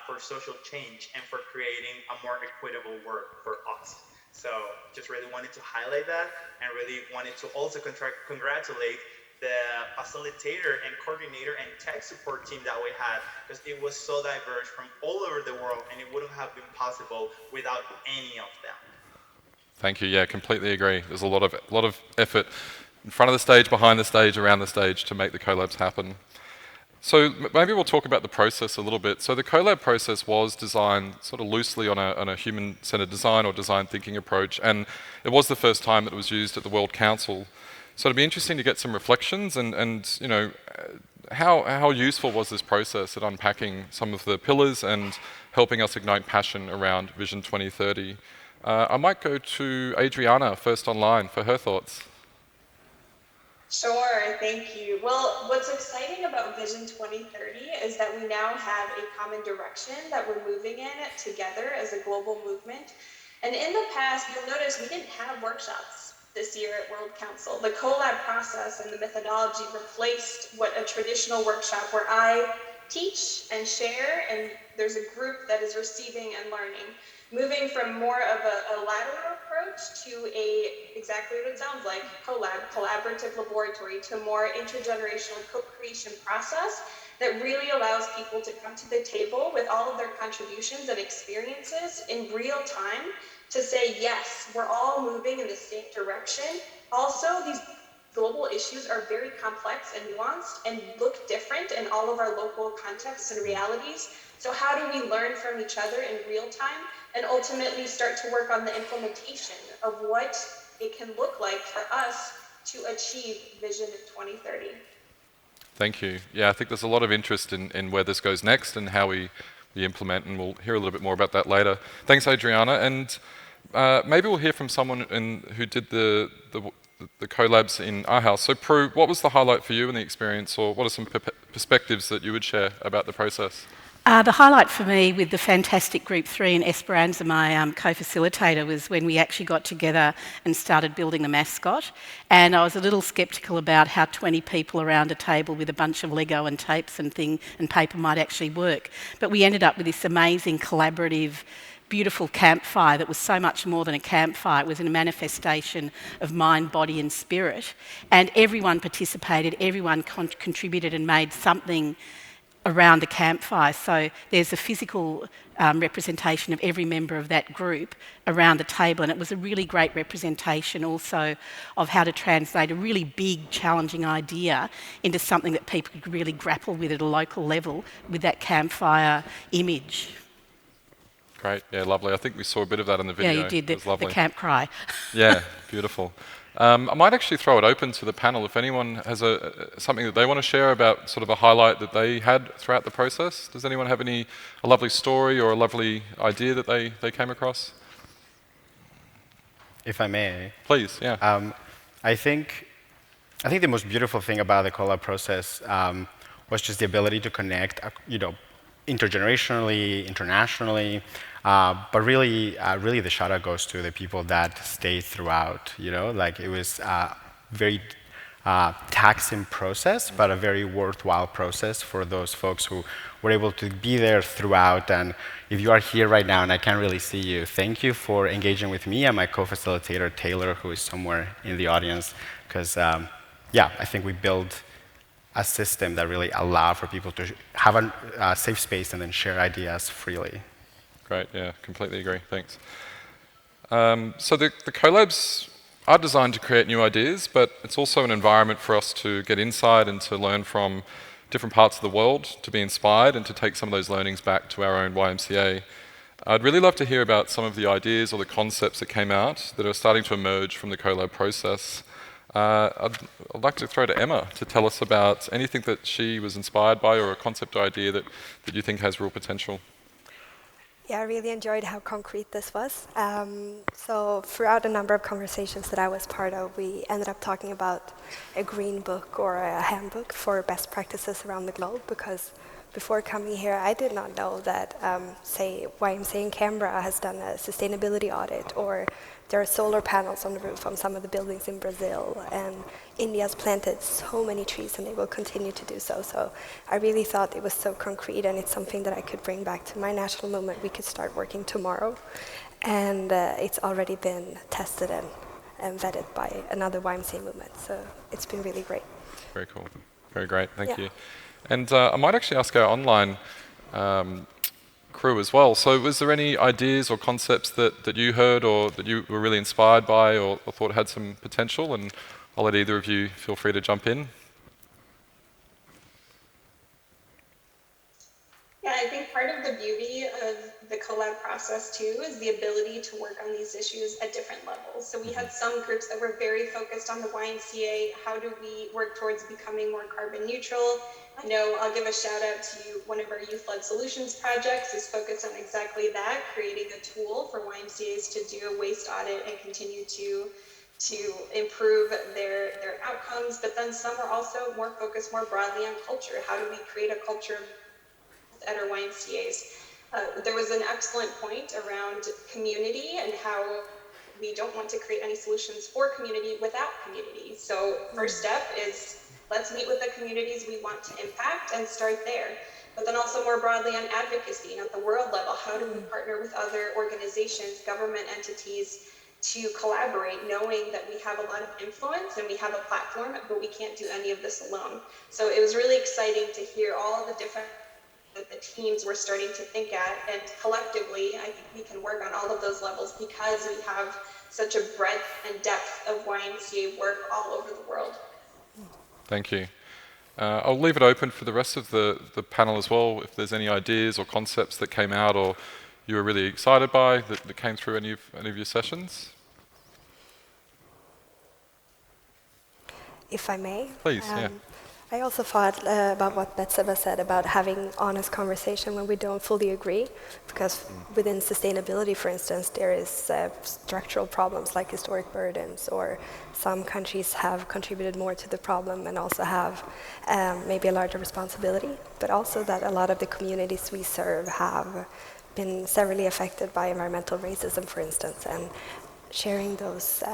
for social change and for creating a more equitable world for us. So just really wanted to highlight that and really wanted to also congratulate the facilitator and coordinator and tech support team that we had, because it was so diverse from all over the world and it wouldn't have been possible without any of them. Thank you. Yeah, completely agree. There's a lot of effort in front of the stage, behind the stage, around the stage to make the collabs happen. So maybe we'll talk about the process a little bit. So the collab process was designed sort of loosely on a human-centered design or design thinking approach, and it was the first time that it was used at the World Council. So it'd be interesting to get some reflections and you know, how useful was this process at unpacking some of the pillars and helping us ignite passion around Vision 2030. I might go to Adriana first online for her thoughts. Sure, thank you. Well, what's exciting about Vision 2030 is that we now have a common direction that we're moving in together as a global movement. And in the past, you'll notice we didn't have workshops this year at World Council. The collab process and the methodology replaced what a traditional workshop where I teach and share, and there's a group that is receiving and learning. Moving from more of a lateral approach to exactly what it sounds like, collaborative laboratory, to a more intergenerational co-creation process that really allows people to come to the table with all of their contributions and experiences in real time to say, yes, we're all moving in the same direction. Also, these global issues are very complex and nuanced and look different in all of our local contexts and realities. So how do we learn from each other in real time and ultimately start to work on the implementation of what it can look like for us to achieve Vision 2030? Thank you. Yeah, I think there's a lot of interest in where this goes next and how we implement, and we'll hear a little bit more about that later. Thanks, Adriana. And maybe we'll hear from someone who did the collabs in our house. So Prue, what was the highlight for you in the experience, or what are some perspectives that you would share about the process? The highlight for me with the fantastic Group 3 and Esperanza, my co-facilitator, was when we actually got together and started building the mascot. And I was a little sceptical about how 20 people around a table with a bunch of Lego and tapes and paper might actually work. But we ended up with this amazing collaborative, beautiful campfire that was so much more than a campfire. It was a manifestation of mind, body and spirit. And everyone participated, everyone contributed and made something around the campfire. So there's a physical representation of every member of that group around the table, and it was a really great representation also of how to translate a really big, challenging idea into something that people could really grapple with at a local level with that campfire image. Great, yeah, lovely. I think we saw a bit of that in the video. Yeah, you did, the camp cry. Yeah, beautiful. I might actually throw it open to the panel. If anyone has something that they want to share about sort of a highlight that they had throughout the process. Does anyone have a lovely story or a lovely idea that they came across? If I may. Please, yeah. I think the most beautiful thing about the collab process was just the ability to connect, intergenerationally, internationally. But really the shout out goes to the people that stayed throughout, like it was a very taxing process, but a very worthwhile process for those folks who were able to be there throughout. And if you are here right now and I can't really see you, thank you for engaging with me and my co-facilitator, Taylor, who is somewhere in the audience, because yeah, I think we build a system that really allows for people to have a safe space and then share ideas freely. Great, yeah, completely agree, thanks. So the collabs are designed to create new ideas, but it's also an environment for us to get insight and to learn from different parts of the world, to be inspired and to take some of those learnings back to our own YMCA. I'd really love to hear about some of the ideas or the concepts that came out that are starting to emerge from the collab process. I'd like to throw to Emma to tell us about anything that she was inspired by or a concept or idea that you think has real potential. Yeah, I really enjoyed how concrete this was. So throughout a number of conversations that I was part of, we ended up talking about a green book or a handbook for best practices around the globe, because before coming here, I did not know that, say, YMCA in Canberra has done a sustainability audit, or there are solar panels on the roof on some of the buildings in Brazil, and India's planted so many trees and they will continue to do so. So I really thought it was so concrete, and it's something that I could bring back to my national movement. We could start working tomorrow, and it's already been tested and vetted by another YMCA movement. So it's been really great. Very cool. Very great. Thank you. And I might actually ask our online crew as well. So was there any ideas or concepts that you heard or that you were really inspired by or thought had some potential? And I'll let either of you feel free to jump in. Yeah, I think part of the beauty of the collab process too is the ability to work on these issues at different levels. So we had some groups that were very focused on the YMCA. How do we work towards becoming more carbon neutral? I know I'll give a shout out to one of our youth-led solutions projects is focused on exactly that, creating a tool for YMCAs to do a waste audit and continue to improve their outcomes. But then some are also more focused more broadly on culture. How do we create a culture at our YMCAs? There was an excellent point around community and how we don't want to create any solutions for community without community. So first step is let's meet with the communities we want to impact and start there. But then also more broadly on advocacy at the world level, how do we partner with other organizations, government entities to collaborate, knowing that we have a lot of influence and we have a platform, but we can't do any of this alone. So it was really exciting to hear all the different that the teams were starting to think at, and collectively, I think we can work on all of those levels because we have such a breadth and depth of YMCA work all over the world. Thank you. I'll leave it open for the rest of the panel as well, if there's any ideas or concepts that came out or you were really excited by that came through any of your sessions. If I may. Please, yeah. I also thought about what Betseba said about having honest conversation when we don't fully agree, because within sustainability, for instance, there is structural problems like historic burdens, or some countries have contributed more to the problem and also have maybe a larger responsibility, but also that a lot of the communities we serve have been severely affected by environmental racism, for instance, and sharing those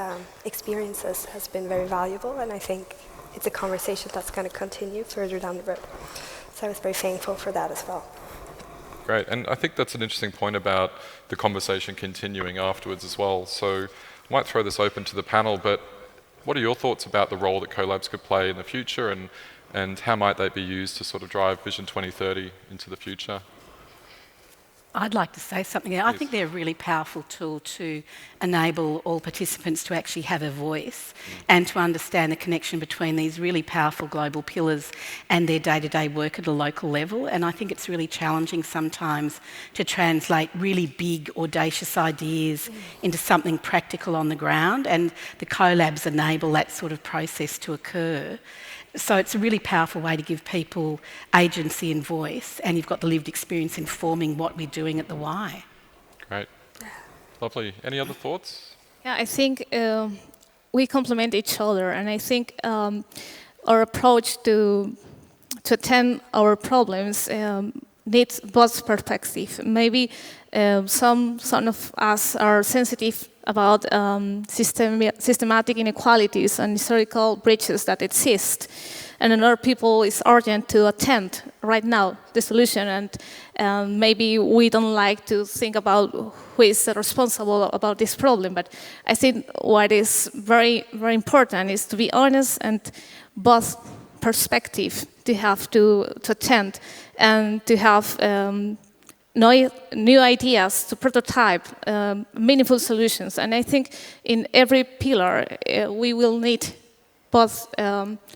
experiences has been very valuable, and I think it's a conversation that's going to continue further down the road. So I was very thankful for that as well. Great, and I think that's an interesting point about the conversation continuing afterwards as well. So I might throw this open to the panel, but what are your thoughts about the role that collabs could play in the future, and how might they be used to sort of drive Vision 2030 into the future? I'd like to say something. I think they're a really powerful tool to enable all participants to actually have a voice and to understand the connection between these really powerful global pillars and their day-to-day work at a local level. And I think it's really challenging sometimes to translate really big, audacious ideas into something practical on the ground, and the collabs enable that sort of process to occur. So it's a really powerful way to give people agency and voice, and you've got the lived experience informing what we're doing at the Y. Great. Lovely. Any other thoughts? Yeah, I think we complement each other, and I think our approach to attend our problems needs both perspective. Maybe Some of us are sensitive about systematic inequalities and historical breaches that exist. And another people is urgent to attend right now the solution, and maybe we don't like to think about who is responsible about this problem. But I think what is very, very important is to be honest and both perspective to have to attend and to have new ideas to prototype meaningful solutions. And I think in every pillar we will need both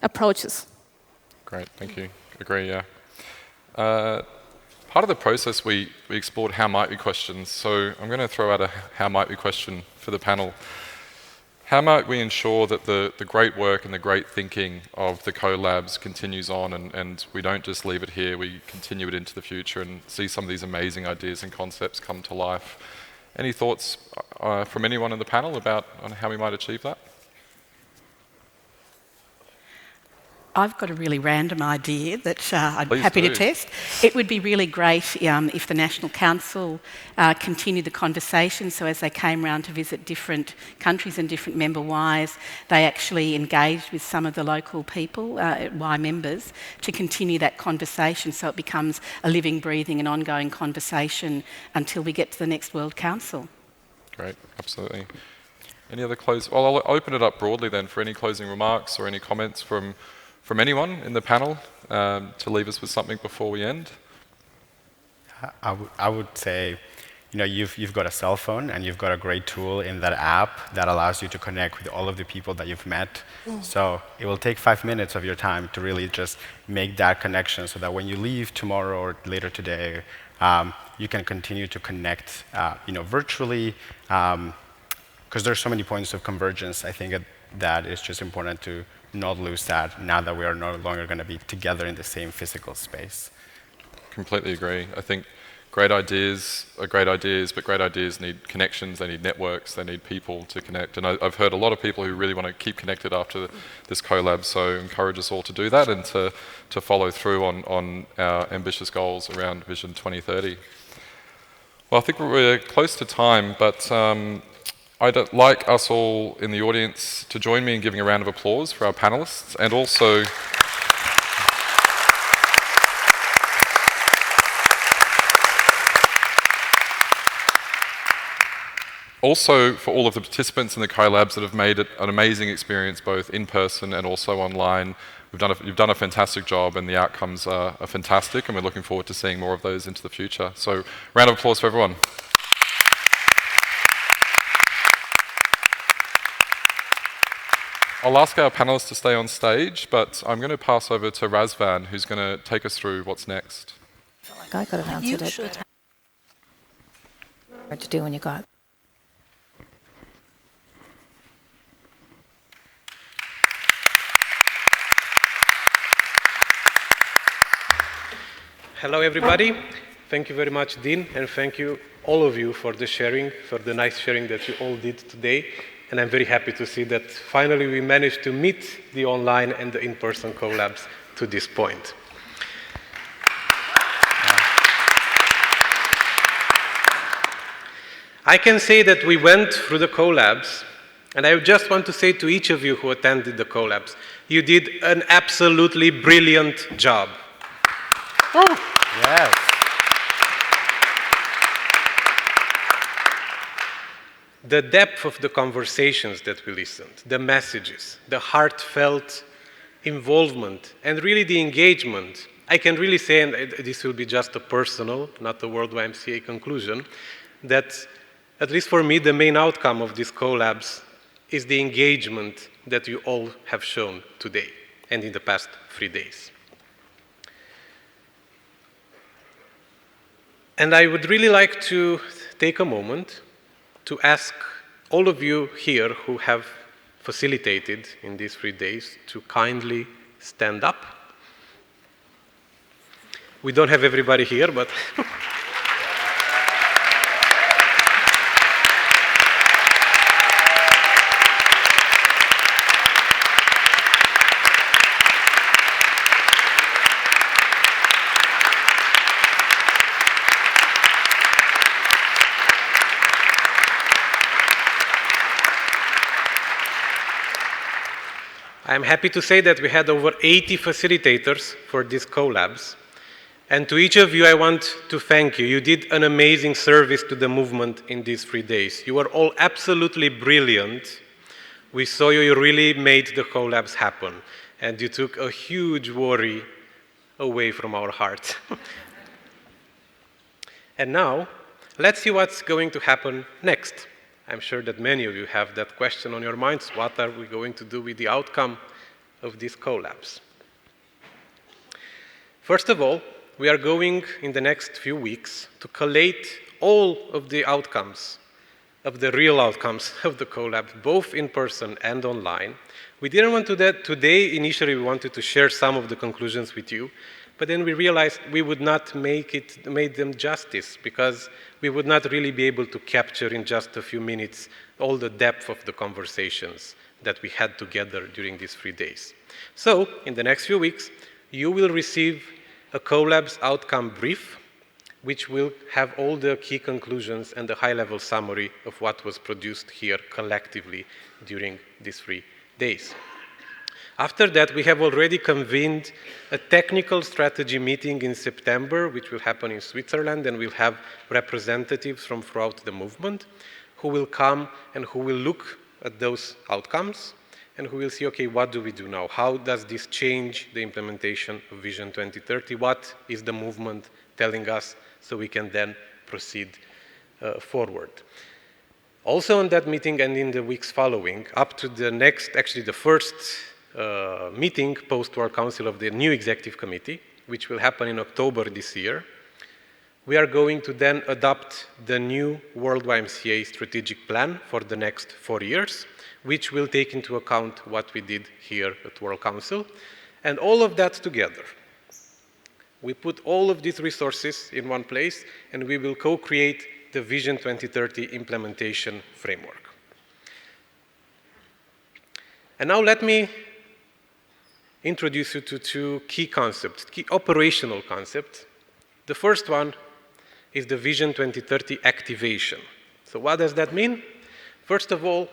approaches. Great, thank you. Agree, yeah. Part of the process we explored how might we questions, so I'm going to throw out a how might we question for the panel. How might we ensure that the great work and the great thinking of the collabs continues on and we don't just leave it here, we continue it into the future and see some of these amazing ideas and concepts come to life? Any thoughts from anyone in the panel about on how we might achieve that? I've got a really random idea that I'm Please happy do. to test. It would be really great if the National Council continued the conversation, so as they came around to visit different countries and different member Ys, they actually engaged with some of the local people, Y members, to continue that conversation so it becomes a living, breathing and ongoing conversation until we get to the next World Council. Great, absolutely. Any other well, I'll open it up broadly then for any closing remarks or any comments from anyone in the panel to leave us with something before we end? I would say, you've got a cell phone and you've got a great tool in that app that allows you to connect with all of the people that you've met. So it will take 5 minutes of your time to really just make that connection so that when you leave tomorrow or later today, you can continue to connect, virtually, because there's so many points of convergence. I think that it's just important to not lose that now that we are no longer going to be together in the same physical space. Completely agree. I think great ideas are great ideas, but great ideas need connections, they need networks, they need people to connect. And I've heard a lot of people who really want to keep connected after this collab, so encourage us all to do that and to follow through on our ambitious goals around Vision 2030. Well, I think we're close to time, but I'd like us all in the audience to join me in giving a round of applause for our panelists and also for all of the participants in the collabs that have made it an amazing experience both in person and also online. You've done a fantastic job and the outcomes are fantastic and we're looking forward to seeing more of those into the future. So round of applause for everyone. I'll ask our panelists to stay on stage, but I'm going to pass over to Razvan, who's going to take us through what's next. I could have answered it. Hard to do when you got. Hello, everybody. Thank you very much, Dean, and thank you, all of you, for the sharing, for the nice sharing that you all did today. And I'm very happy to see that finally we managed to meet the online and the in-person collabs to this point. I can say that we went through the collabs, and I just want to say to each of you who attended the collabs, you did an absolutely brilliant job. Yes. The depth of the conversations that we listened, the messages, the heartfelt involvement, and really the engagement. I can really say, and this will be just a personal, not a World YMCA conclusion, that at least for me, the main outcome of these collabs is the engagement that you all have shown today and in the past 3 days. And I would really like to take a moment to ask all of you here who have facilitated in these 3 days to kindly stand up. We don't have everybody here, but I'm happy to say that we had over 80 facilitators for these collabs. And to each of you, I want to thank you. You did an amazing service to the movement in these 3 days. You were all absolutely brilliant. We saw you really made the collabs happen. And you took a huge worry away from our hearts. And now, let's see what's going to happen next. I'm sure that many of you have that question on your minds. What are we going to do with the outcome of these collabs? First of all, we are going in the next few weeks to collate all of the outcomes, of the real outcomes of the collab, both in person and online. We didn't want to do that today. Initially, we wanted to share some of the conclusions with you, but then we realized we would not make them justice, because we would not really be able to capture in just a few minutes all the depth of the conversations that we had together during these 3 days. So, in the next few weeks, you will receive a collabs outcome brief, which will have all the key conclusions and the high-level summary of what was produced here collectively during these 3 days. After that, we have already convened a technical strategy meeting in September, which will happen in Switzerland, and we'll have representatives from throughout the movement who will come and who will look at those outcomes and who will see, okay, what do we do now? How does this change the implementation of Vision 2030? What is the movement telling us, so we can then proceed forward? Also on that meeting and in the weeks following, up to the next, actually the first meeting post-World Council of the new Executive Committee, which will happen in October this year, we are going to then adopt the new World YMCA strategic plan for the next 4 years, which will take into account what we did here at World Council. And all of that together, we put all of these resources in one place, and we will co-create the Vision 2030 implementation framework. And now let me introduce you to 2 key concepts, key operational concepts. The first one is the Vision 2030 activation. So what does that mean? First of all,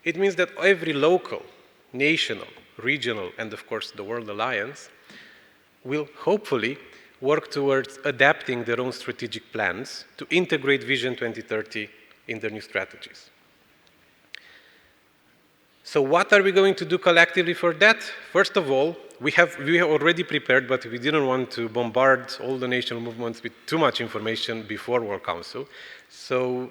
it means that every local, national, regional, and of course the World Alliance will hopefully work towards adapting their own strategic plans to integrate Vision 2030 in their new strategies. So what are we going to do collectively for that? First of all, we have already prepared, but we didn't want to bombard all the national movements with too much information before World Council. So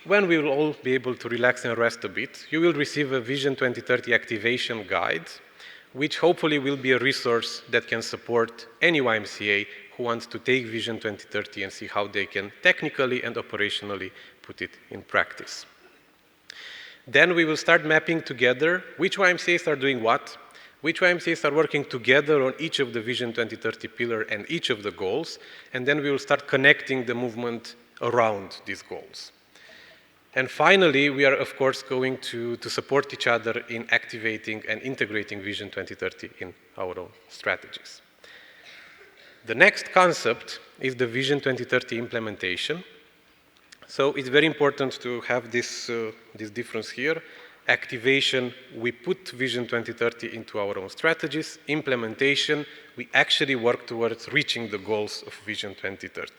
when we will all be able to relax and rest a bit, you will receive a Vision 2030 activation guide, which hopefully will be a resource that can support any YMCA who wants to take Vision 2030 and see how they can technically and operationally put it in practice. Then we will start mapping together which YMCAs are doing what, which YMCAs are working together on each of the Vision 2030 pillar and each of the goals, and then we will start connecting the movement around these goals. And finally, we are, of course, going to support each other in activating and integrating Vision 2030 in our own strategies. The next concept is the Vision 2030 implementation. So it's very important to have this difference here. Activation, we put Vision 2030 into our own strategies. Implementation, we actually work towards reaching the goals of Vision 2030.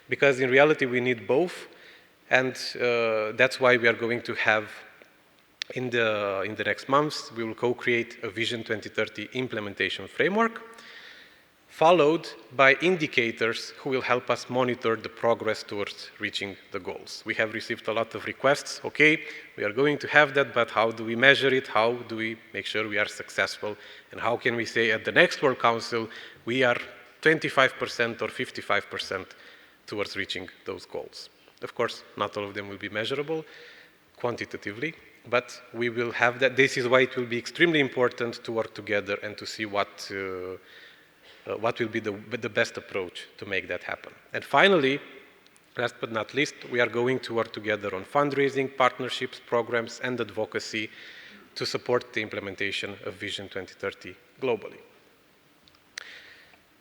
Because in reality, we need both. And that's why we are going to have, in the next months, we will co-create a Vision 2030 implementation framework, followed by indicators who will help us monitor the progress towards reaching the goals. We have received a lot of requests. Okay, we are going to have that, but how do we measure it? How do we make sure we are successful? And how can we say at the next World Council, we are 25% or 55% towards reaching those goals? Of course, not all of them will be measurable quantitatively, but we will have that. This is why it will be extremely important to work together and to see what will be the best approach to make that happen. And finally, last but not least, we are going to work together on fundraising, partnerships, programs, and advocacy to support the implementation of Vision 2030 globally.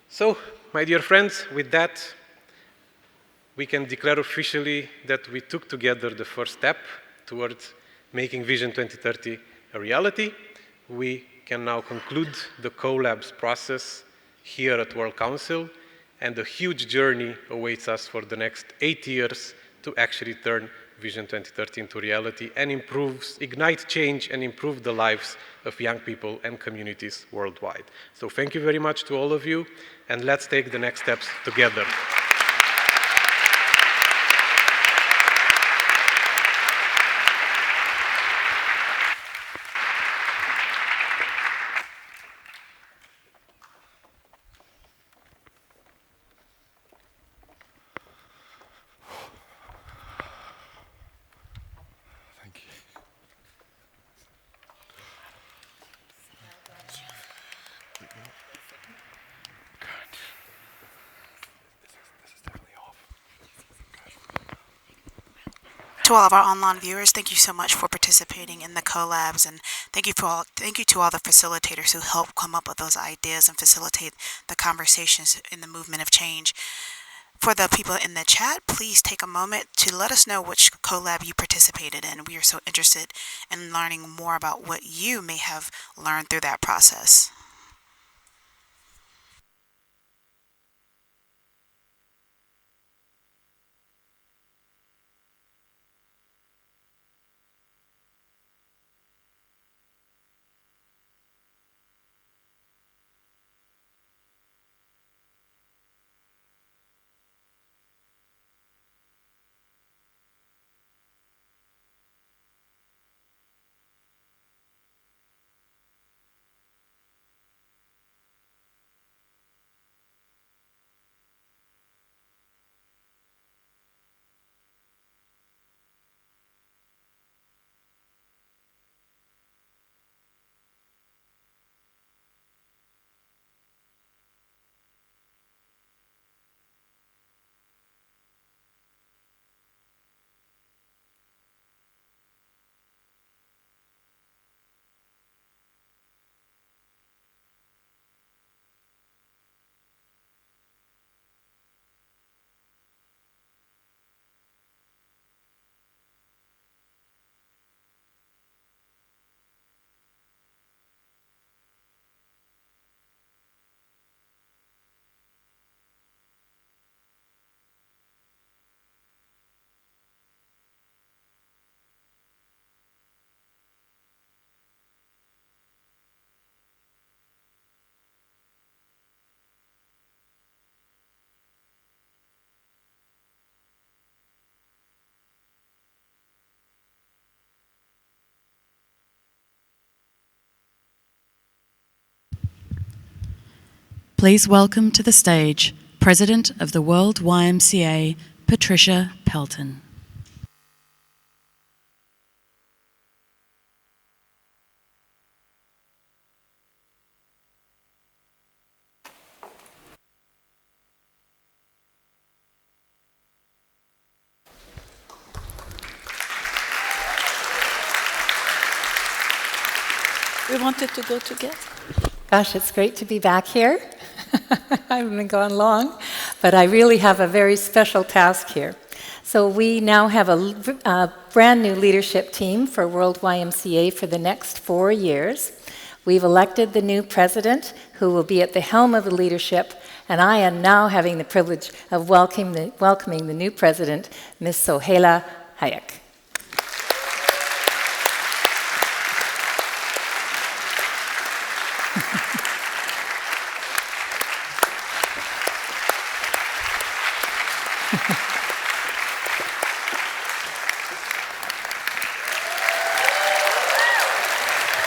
So, my dear friends, with that, we can declare officially that we took together the first step towards making Vision 2030 a reality. we can now conclude the collabs process here at World Council, and a huge journey awaits us for the next 8 years to actually turn Vision 2030 into reality and ignite change and improve the lives of young people and communities worldwide. So thank you very much to all of you, and let's take the next steps together. To all of our online viewers, thank you so much for participating in the collabs, and thank you to all the facilitators who helped come up with those ideas and facilitate the conversations in the movement of change. For the people in the chat, please take a moment to let us know which collab you participated in. We are so interested in learning more about what you may have learned through that process. Please welcome to the stage President of the World YMCA, Patricia Pelton. We wanted to go together. Gosh, it's great to be back here. I haven't been gone long, but I really have a very special task here. So we now have a brand new leadership team for World YMCA for the next 4 years. We've elected the new president who will be at the helm of the leadership, and I am now having the privilege of welcoming the new president, Ms. Sohaila Hayek.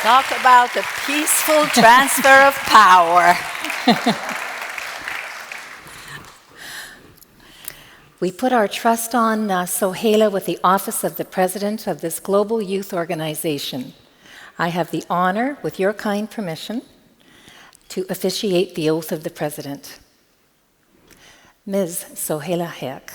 Talk about a peaceful transfer of power. We put our trust on Sohaila with the office of the president of this global youth organization. I have the honor, with your kind permission, to officiate the oath of the president. Ms. Sohaila Hayek,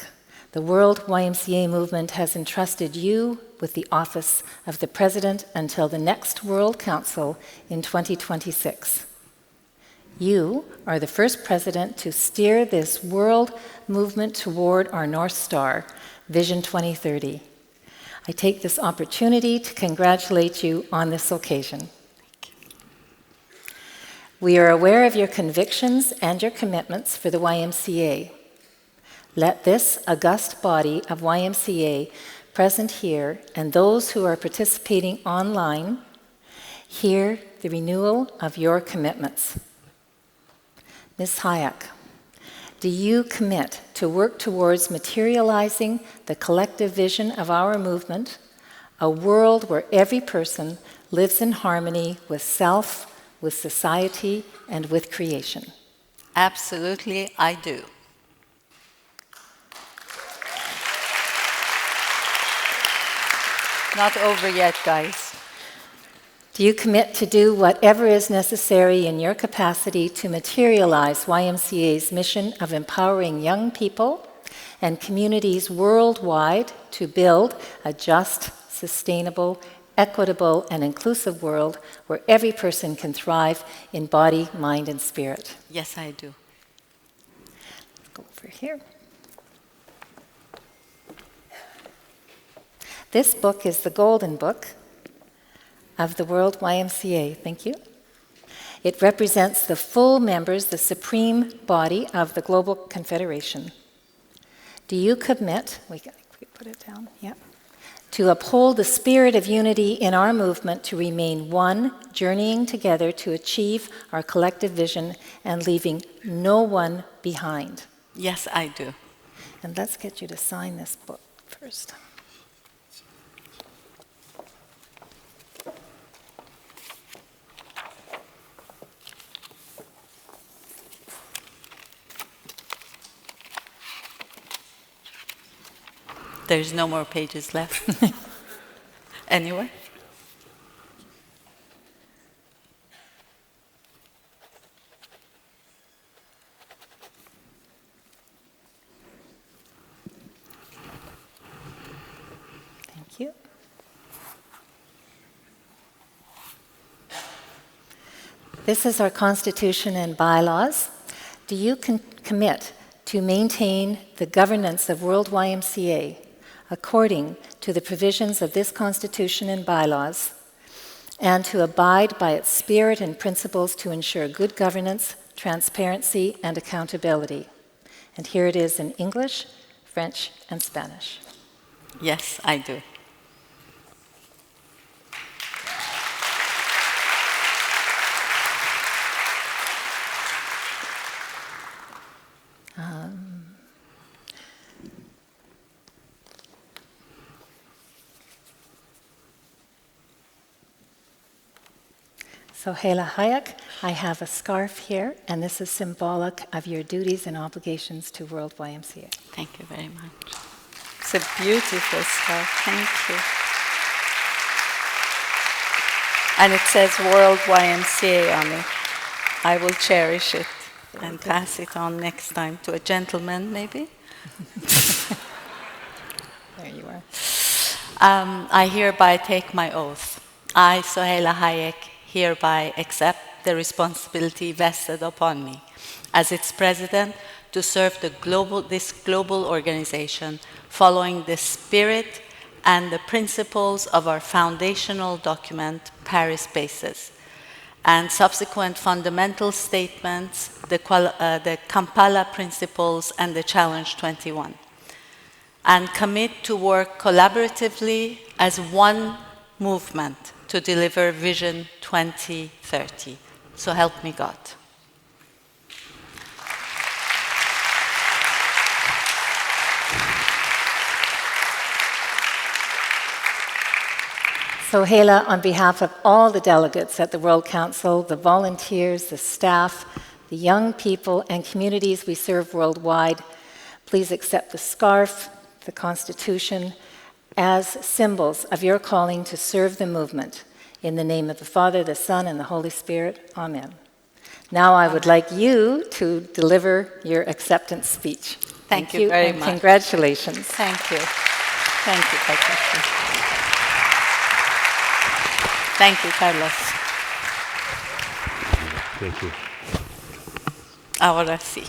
the World YMCA movement has entrusted you with the office of the president until the next World Council in 2026. You are the first president to steer this world movement toward our North Star, Vision 2030. I take this opportunity to congratulate you on this occasion. We are aware of your convictions and your commitments for the YMCA. Let this august body of YMCA present here and those who are participating online hear the renewal of your commitments. Ms. Hayek, do you commit to work towards materializing the collective vision of our movement, a world where every person lives in harmony with self, with society, and with creation? Absolutely, I do. Not over yet, guys. Do you commit to do whatever is necessary in your capacity to materialize YMCA's mission of empowering young people and communities worldwide to build a just, sustainable, equitable, and inclusive world where every person can thrive in body, mind, and spirit? Yes, I do. Let's go over here. This book is the Golden Book of the World YMCA. Thank you. It represents the full members, the supreme body of the Global Confederation. Do you commit, we put it down, yeah, to uphold the spirit of unity in our movement to remain one, journeying together to achieve our collective vision and leaving no one behind? Yes, I do. And let's get you to sign this book first. There's no more pages left. Anyway. Thank you. This is our Constitution and bylaws. Do you commit to maintain the governance of World YMCA according to the provisions of this Constitution and bylaws, and to abide by its spirit and principles to ensure good governance, transparency, and accountability? And here it is in English, French, and Spanish. Yes, I do. So Hela Hayek, I have a scarf here, and this is symbolic of your duties and obligations to World YMCA. Thank you very much. It's a beautiful scarf. Thank you. And it says World YMCA on it. I will cherish it and pass it on next time to a gentleman, maybe. There you are. I hereby take my oath. I, Soheila Hayek, hereby accept the responsibility vested upon me as its president to serve this global organization following the spirit and the principles of our foundational document, Paris Bases, and subsequent fundamental statements, the Kampala Principles and the Challenge 21, and commit to work collaboratively as one movement to deliver Vision 2030. So help me God. So Hela, on behalf of all the delegates at the World Council, the volunteers, the staff, the young people and communities we serve worldwide, please accept the scarf, the Constitution, as symbols of your calling to serve the movement. In the name of the Father, the Son, and the Holy Spirit, amen. Now I would like you to deliver your acceptance speech. Thank you very and much. Congratulations. Thank you. Thank you, Patricia. Thank you, Carlos. Thank you. Ahora sí.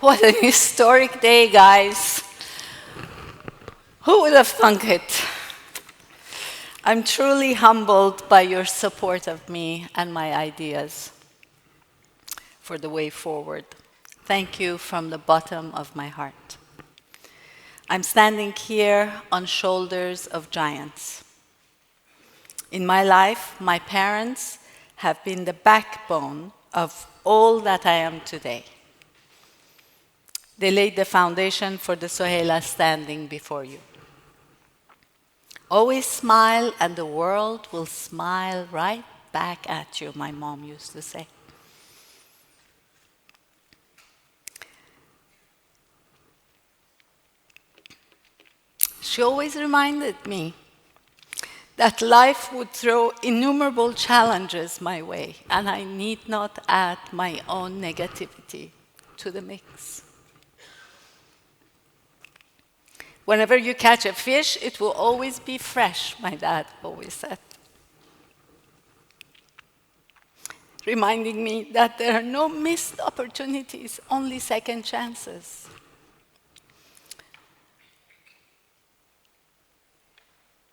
What an historic day, guys. Who would have thunk it? I'm truly humbled by your support of me and my ideas for the way forward. Thank you from the bottom of my heart. I'm standing here on shoulders of giants. In my life, my parents have been the backbone of all that I am today. They laid the foundation for the Soheila standing before you. Always smile and the world will smile right back at you, my mom used to say. She always reminded me that life would throw innumerable challenges my way, and I need not add my own negativity to the mix. Whenever you catch a fish, it will always be fresh, my dad always said. Reminding me that there are no missed opportunities, only second chances.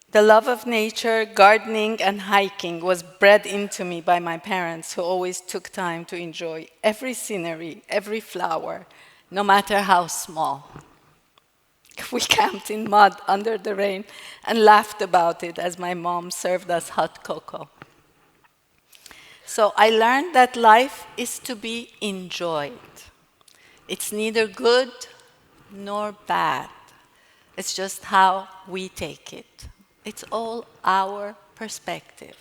The love of nature, gardening, and hiking was bred into me by my parents, who always took time to enjoy every scenery, every flower, no matter how small. We camped in mud under the rain and laughed about it as my mom served us hot cocoa. So I learned that life is to be enjoyed. It's neither good nor bad. It's just how we take it. It's all our perspective.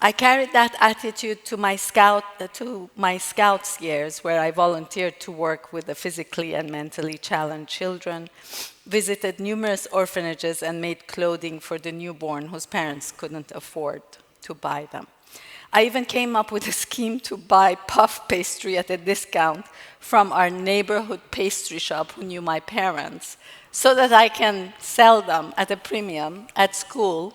I carried that attitude to my Scouts years, where I volunteered to work with the physically and mentally challenged children, visited numerous orphanages, and made clothing for the newborn whose parents couldn't afford to buy them. I even came up with a scheme to buy puff pastry at a discount from our neighborhood pastry shop who knew my parents, so that I can sell them at a premium at school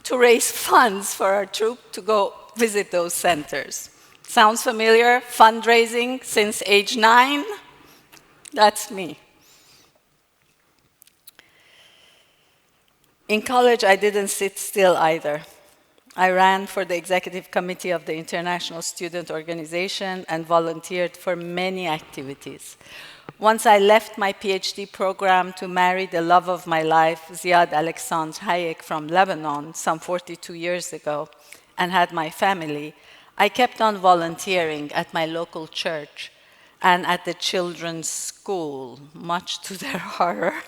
to raise funds for our troop to go visit those centers. Sounds familiar? Fundraising since age 9? That's me. In college, I didn't sit still either. I ran for the executive committee of the International Student Organization and volunteered for many activities. Once I left my PhD program to marry the love of my life, Ziad Alexandre Hayek from Lebanon, some 42 years ago, and had my family, I kept on volunteering at my local church and at the children's school, much to their horror.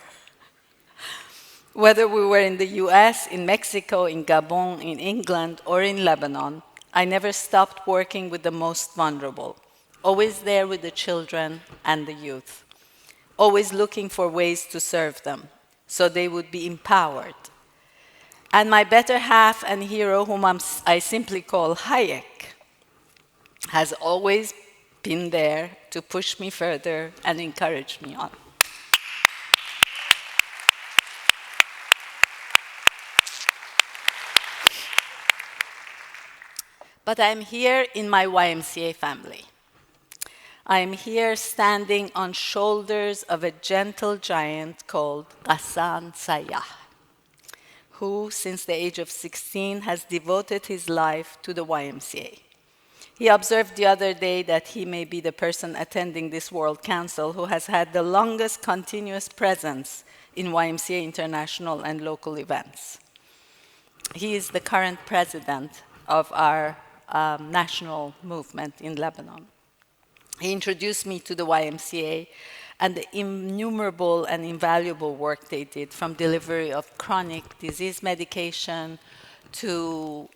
Whether we were in the US, in Mexico, in Gabon, in England, or in Lebanon, I never stopped working with the most vulnerable, always there with the children and the youth, always looking for ways to serve them so they would be empowered. And my better half and hero, whom I simply call Hayek, has always been there to push me further and encourage me on. But I'm here in my YMCA family. I am here standing on shoulders of a gentle giant called Ghassan Sayah, who, since the age of 16, has devoted his life to the YMCA. He observed the other day that he may be the person attending this World Council who has had the longest continuous presence in YMCA international and local events. He is the current president of our national movement in Lebanon. He introduced me to the YMCA and the innumerable and invaluable work they did, from delivery of chronic disease medication to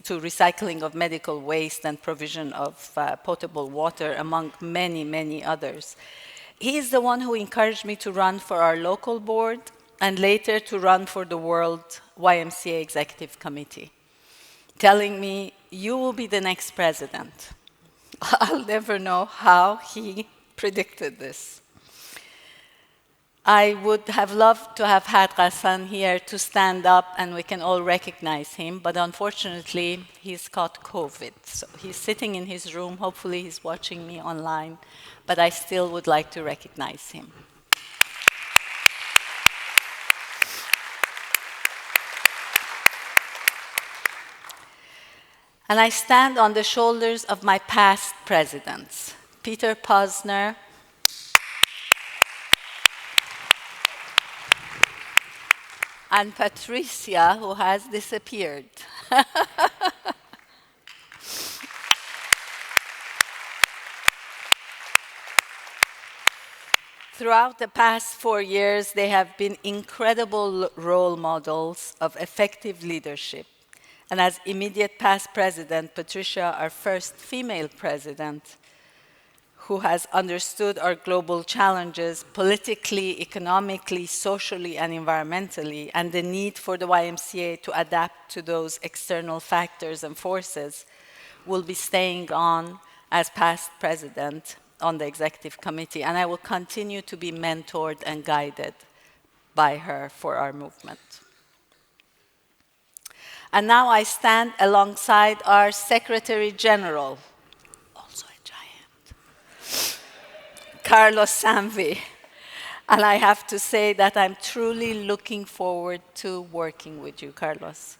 recycling of medical waste and provision of potable water, among many, many others. He is the one who encouraged me to run for our local board and later to run for the World YMCA Executive Committee, telling me, "You will be the next president." I'll never know how he predicted this. I would have loved to have had Ghassan here to stand up and we can all recognize him, but unfortunately he's caught COVID. So he's sitting in his room, hopefully he's watching me online, but I still would like to recognize him. And I stand on the shoulders of my past presidents, Peter Posner, and Patricia, who has disappeared. Throughout the past 4 years, they have been incredible role models of effective leadership. And as immediate past president, Patricia, our first female president, who has understood our global challenges politically, economically, socially, and environmentally, and the need for the YMCA to adapt to those external factors and forces, will be staying on as past president on the executive committee. And I will continue to be mentored and guided by her for our movement. And now I stand alongside our Secretary General, also a giant, Carlos Sanvi. And I have to say that I'm truly looking forward to working with you, Carlos.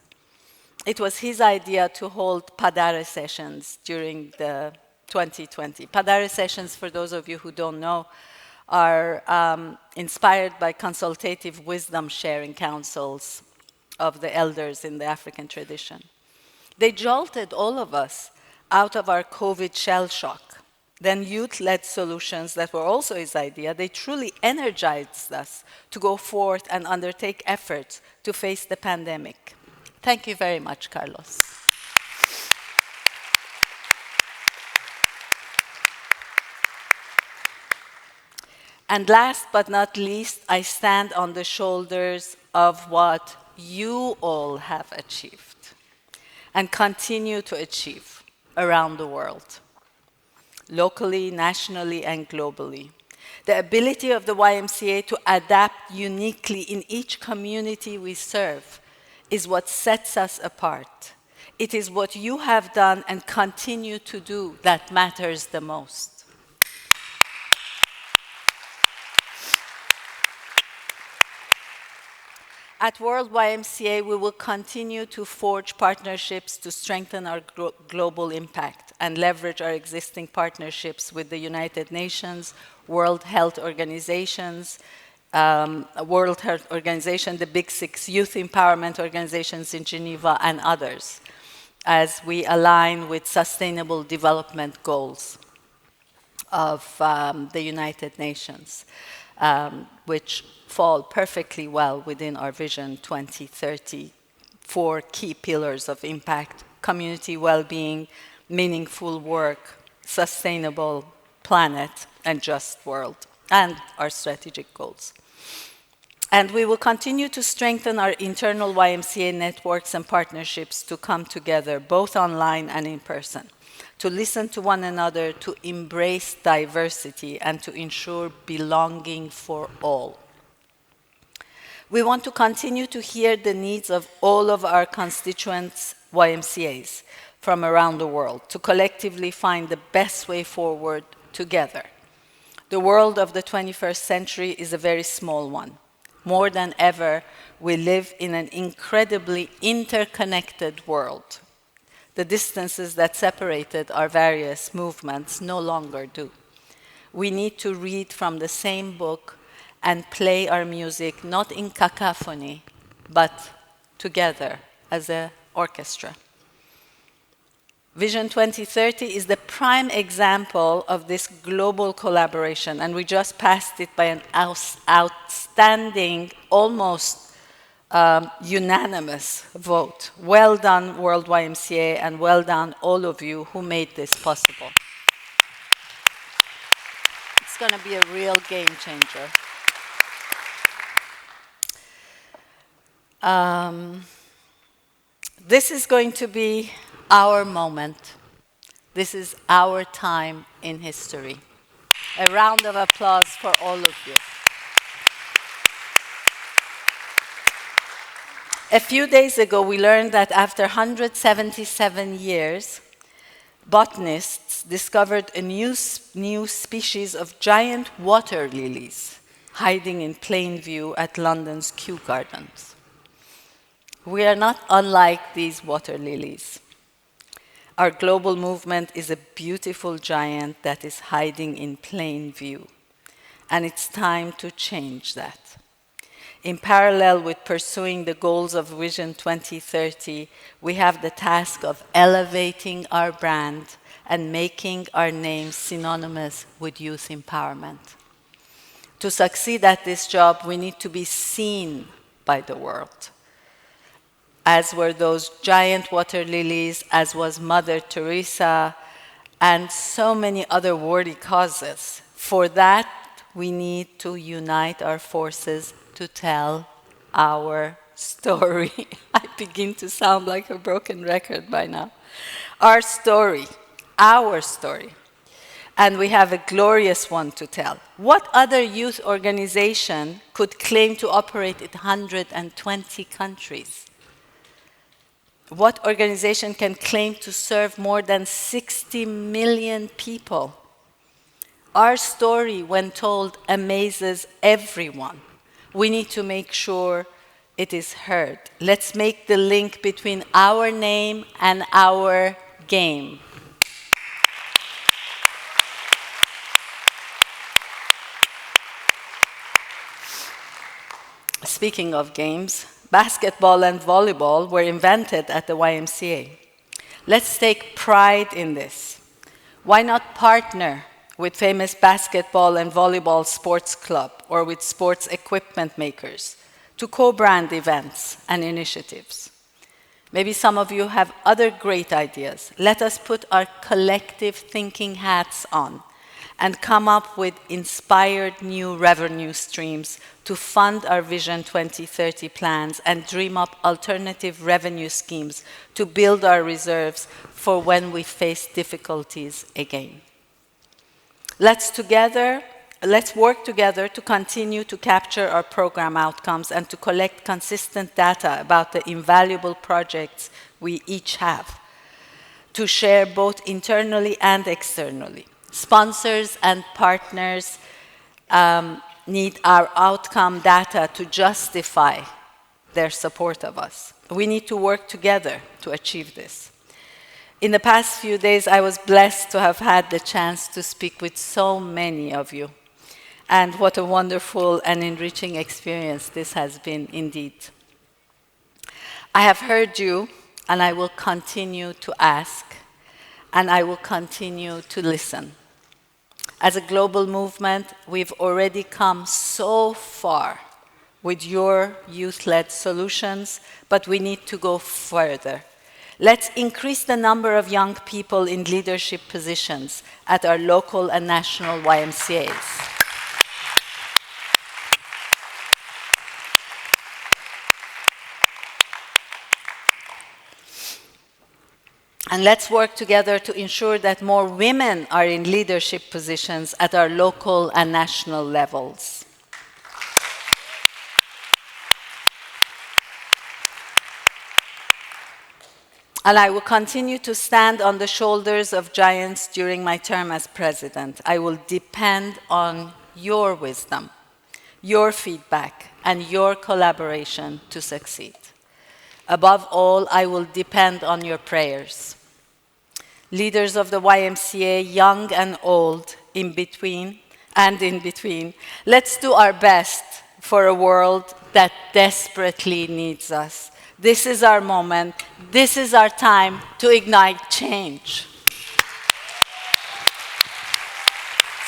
It was his idea to hold Padare sessions during the 2020. Padare sessions, for those of you who don't know, are inspired by consultative wisdom sharing councils of the elders in the African tradition. They jolted all of us out of our COVID shell shock. Then youth-led solutions that were also his idea, they truly energized us to go forth and undertake efforts to face the pandemic. Thank you very much, Carlos. And last but not least, I stand on the shoulders of what you all have achieved and continue to achieve around the world, locally, nationally, and globally. The ability of the YMCA to adapt uniquely in each community we serve is what sets us apart. It is what you have done and continue to do that matters the most. At World YMCA, we will continue to forge partnerships to strengthen our global impact and leverage our existing partnerships with the United Nations, World Health Organizations, the Big Six youth empowerment organizations in Geneva, and others, as we align with sustainable development goals of the United Nations, which fall perfectly well within our Vision 2030, 4 key pillars of impact: community well-being, meaningful work, sustainable planet, and just world, and our strategic goals. And we will continue to strengthen our internal YMCA networks and partnerships to come together, both online and in person, to listen to one another, to embrace diversity, and to ensure belonging for all. We want to continue to hear the needs of all of our constituents' YMCAs from around the world, to collectively find the best way forward together. The world of the 21st century is a very small one. More than ever, we live in an incredibly interconnected world. The distances that separated our various movements no longer do. We need to read from the same book and play our music not in cacophony, but together as an orchestra. Vision 2030 is the prime example of this global collaboration, and we just passed it by an outstanding, almost unanimous vote. Well done, World YMCA, and well done, all of you who made this possible. It's going to be a real game changer. This is going to be our moment. This is our time in history. A round of applause for all of you. A few days ago, we learned that after 177 years, botanists discovered a new species of giant water lilies hiding in plain view at London's Kew Gardens. We are not unlike these water lilies. Our global movement is a beautiful giant that is hiding in plain view, and it's time to change that. In parallel with pursuing the goals of Vision 2030, we have the task of elevating our brand and making our name synonymous with youth empowerment. To succeed at this job, we need to be seen by the world, as were those giant water lilies, as was Mother Teresa, and so many other worthy causes. For that, we need to unite our forces to tell our story. I begin to sound like a broken record by now. Our story, our story. And we have a glorious one to tell. What other youth organization could claim to operate in 120 countries? What organization can claim to serve more than 60 million people? Our story, when told, amazes everyone. We need to make sure it is heard. Let's make the link between our name and our game. Speaking of games, basketball and volleyball were invented at the YMCA. Let's take pride in this. Why not partner with famous basketball and volleyball sports club or with sports equipment makers to co-brand events and initiatives? Maybe some of you have other great ideas. Let us put our collective thinking hats on and come up with inspired new revenue streams to fund our Vision 2030 plans and dream up alternative revenue schemes to build our reserves for when we face difficulties again. Let's work together to continue to capture our program outcomes and to collect consistent data about the invaluable projects we each have, to share both internally and externally. Sponsors and partners need our outcome data to justify their support of us. We need to work together to achieve this. In the past few days, I was blessed to have had the chance to speak with so many of you. And what a wonderful and enriching experience this has been indeed. I have heard you, and I will continue to ask, and I will continue to listen. As a global movement, we've already come so far with your youth-led solutions, but we need to go further. Let's increase the number of young people in leadership positions at our local and national YMCAs. And let's work together to ensure that more women are in leadership positions at our local and national levels. And I will continue to stand on the shoulders of giants during my term as president. I will depend on your wisdom, your feedback, and your collaboration to succeed. Above all, I will depend on your prayers. Leaders of the YMCA, young and old, in between, let's do our best for a world that desperately needs us. This is our moment. This is our time to ignite change.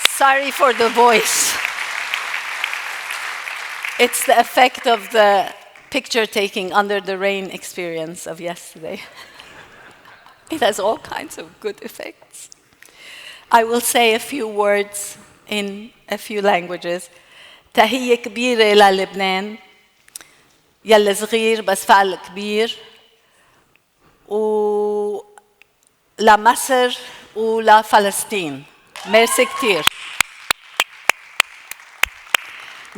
Sorry for the voice. It's the effect of the picture-taking under the rain experience of yesterday. It has all kinds of good effects. I will say a few words in a few languages. تحية كبيرة للبنان يلي صغير بس فعل كبير ولمصر ولفلسطين. ميرسي كتير.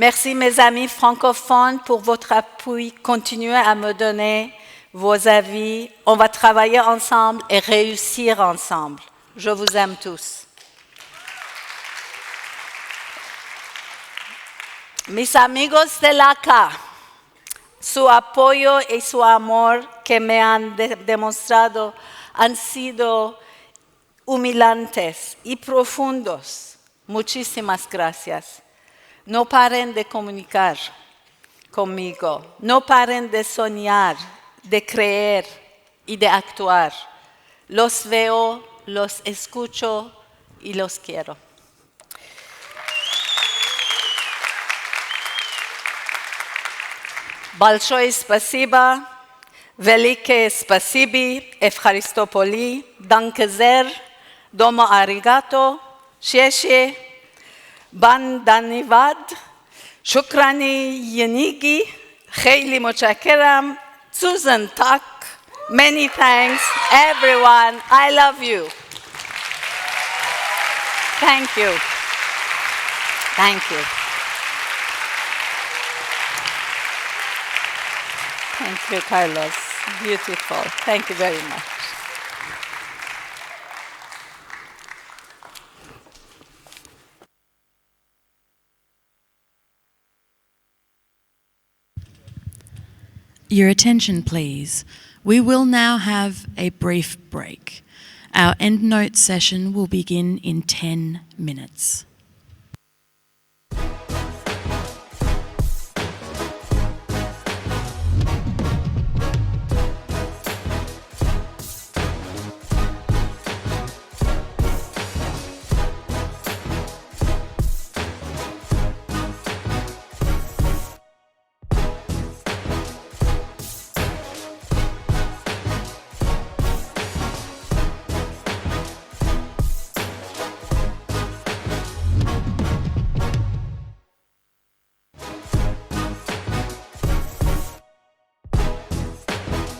Merci mes amis francophones pour votre appui. Continuez à me donner vos avis. On va travailler ensemble et réussir ensemble. Je vous aime tous. Mis amigos de la CA, su apoyo y su amor que me han demostrado han sido humillantes y profundos. Muchísimas gracias. No paren de comunicar conmigo, no paren de soñar, de creer y de actuar. Los veo, los escucho y los quiero. Большое спасибо, великое спасибо, Евхаристополи, данкезер, домо аригато, шеше, бан данивад, шукрани єнігі, хейли мочакерам, Susan Tak, many thanks, everyone, I love you. Thank you. Thank you. Thank you, Carlos. Beautiful. Thank you very much. Your attention, please. We will now have a brief break. Our EndNote session will begin in 10 minutes.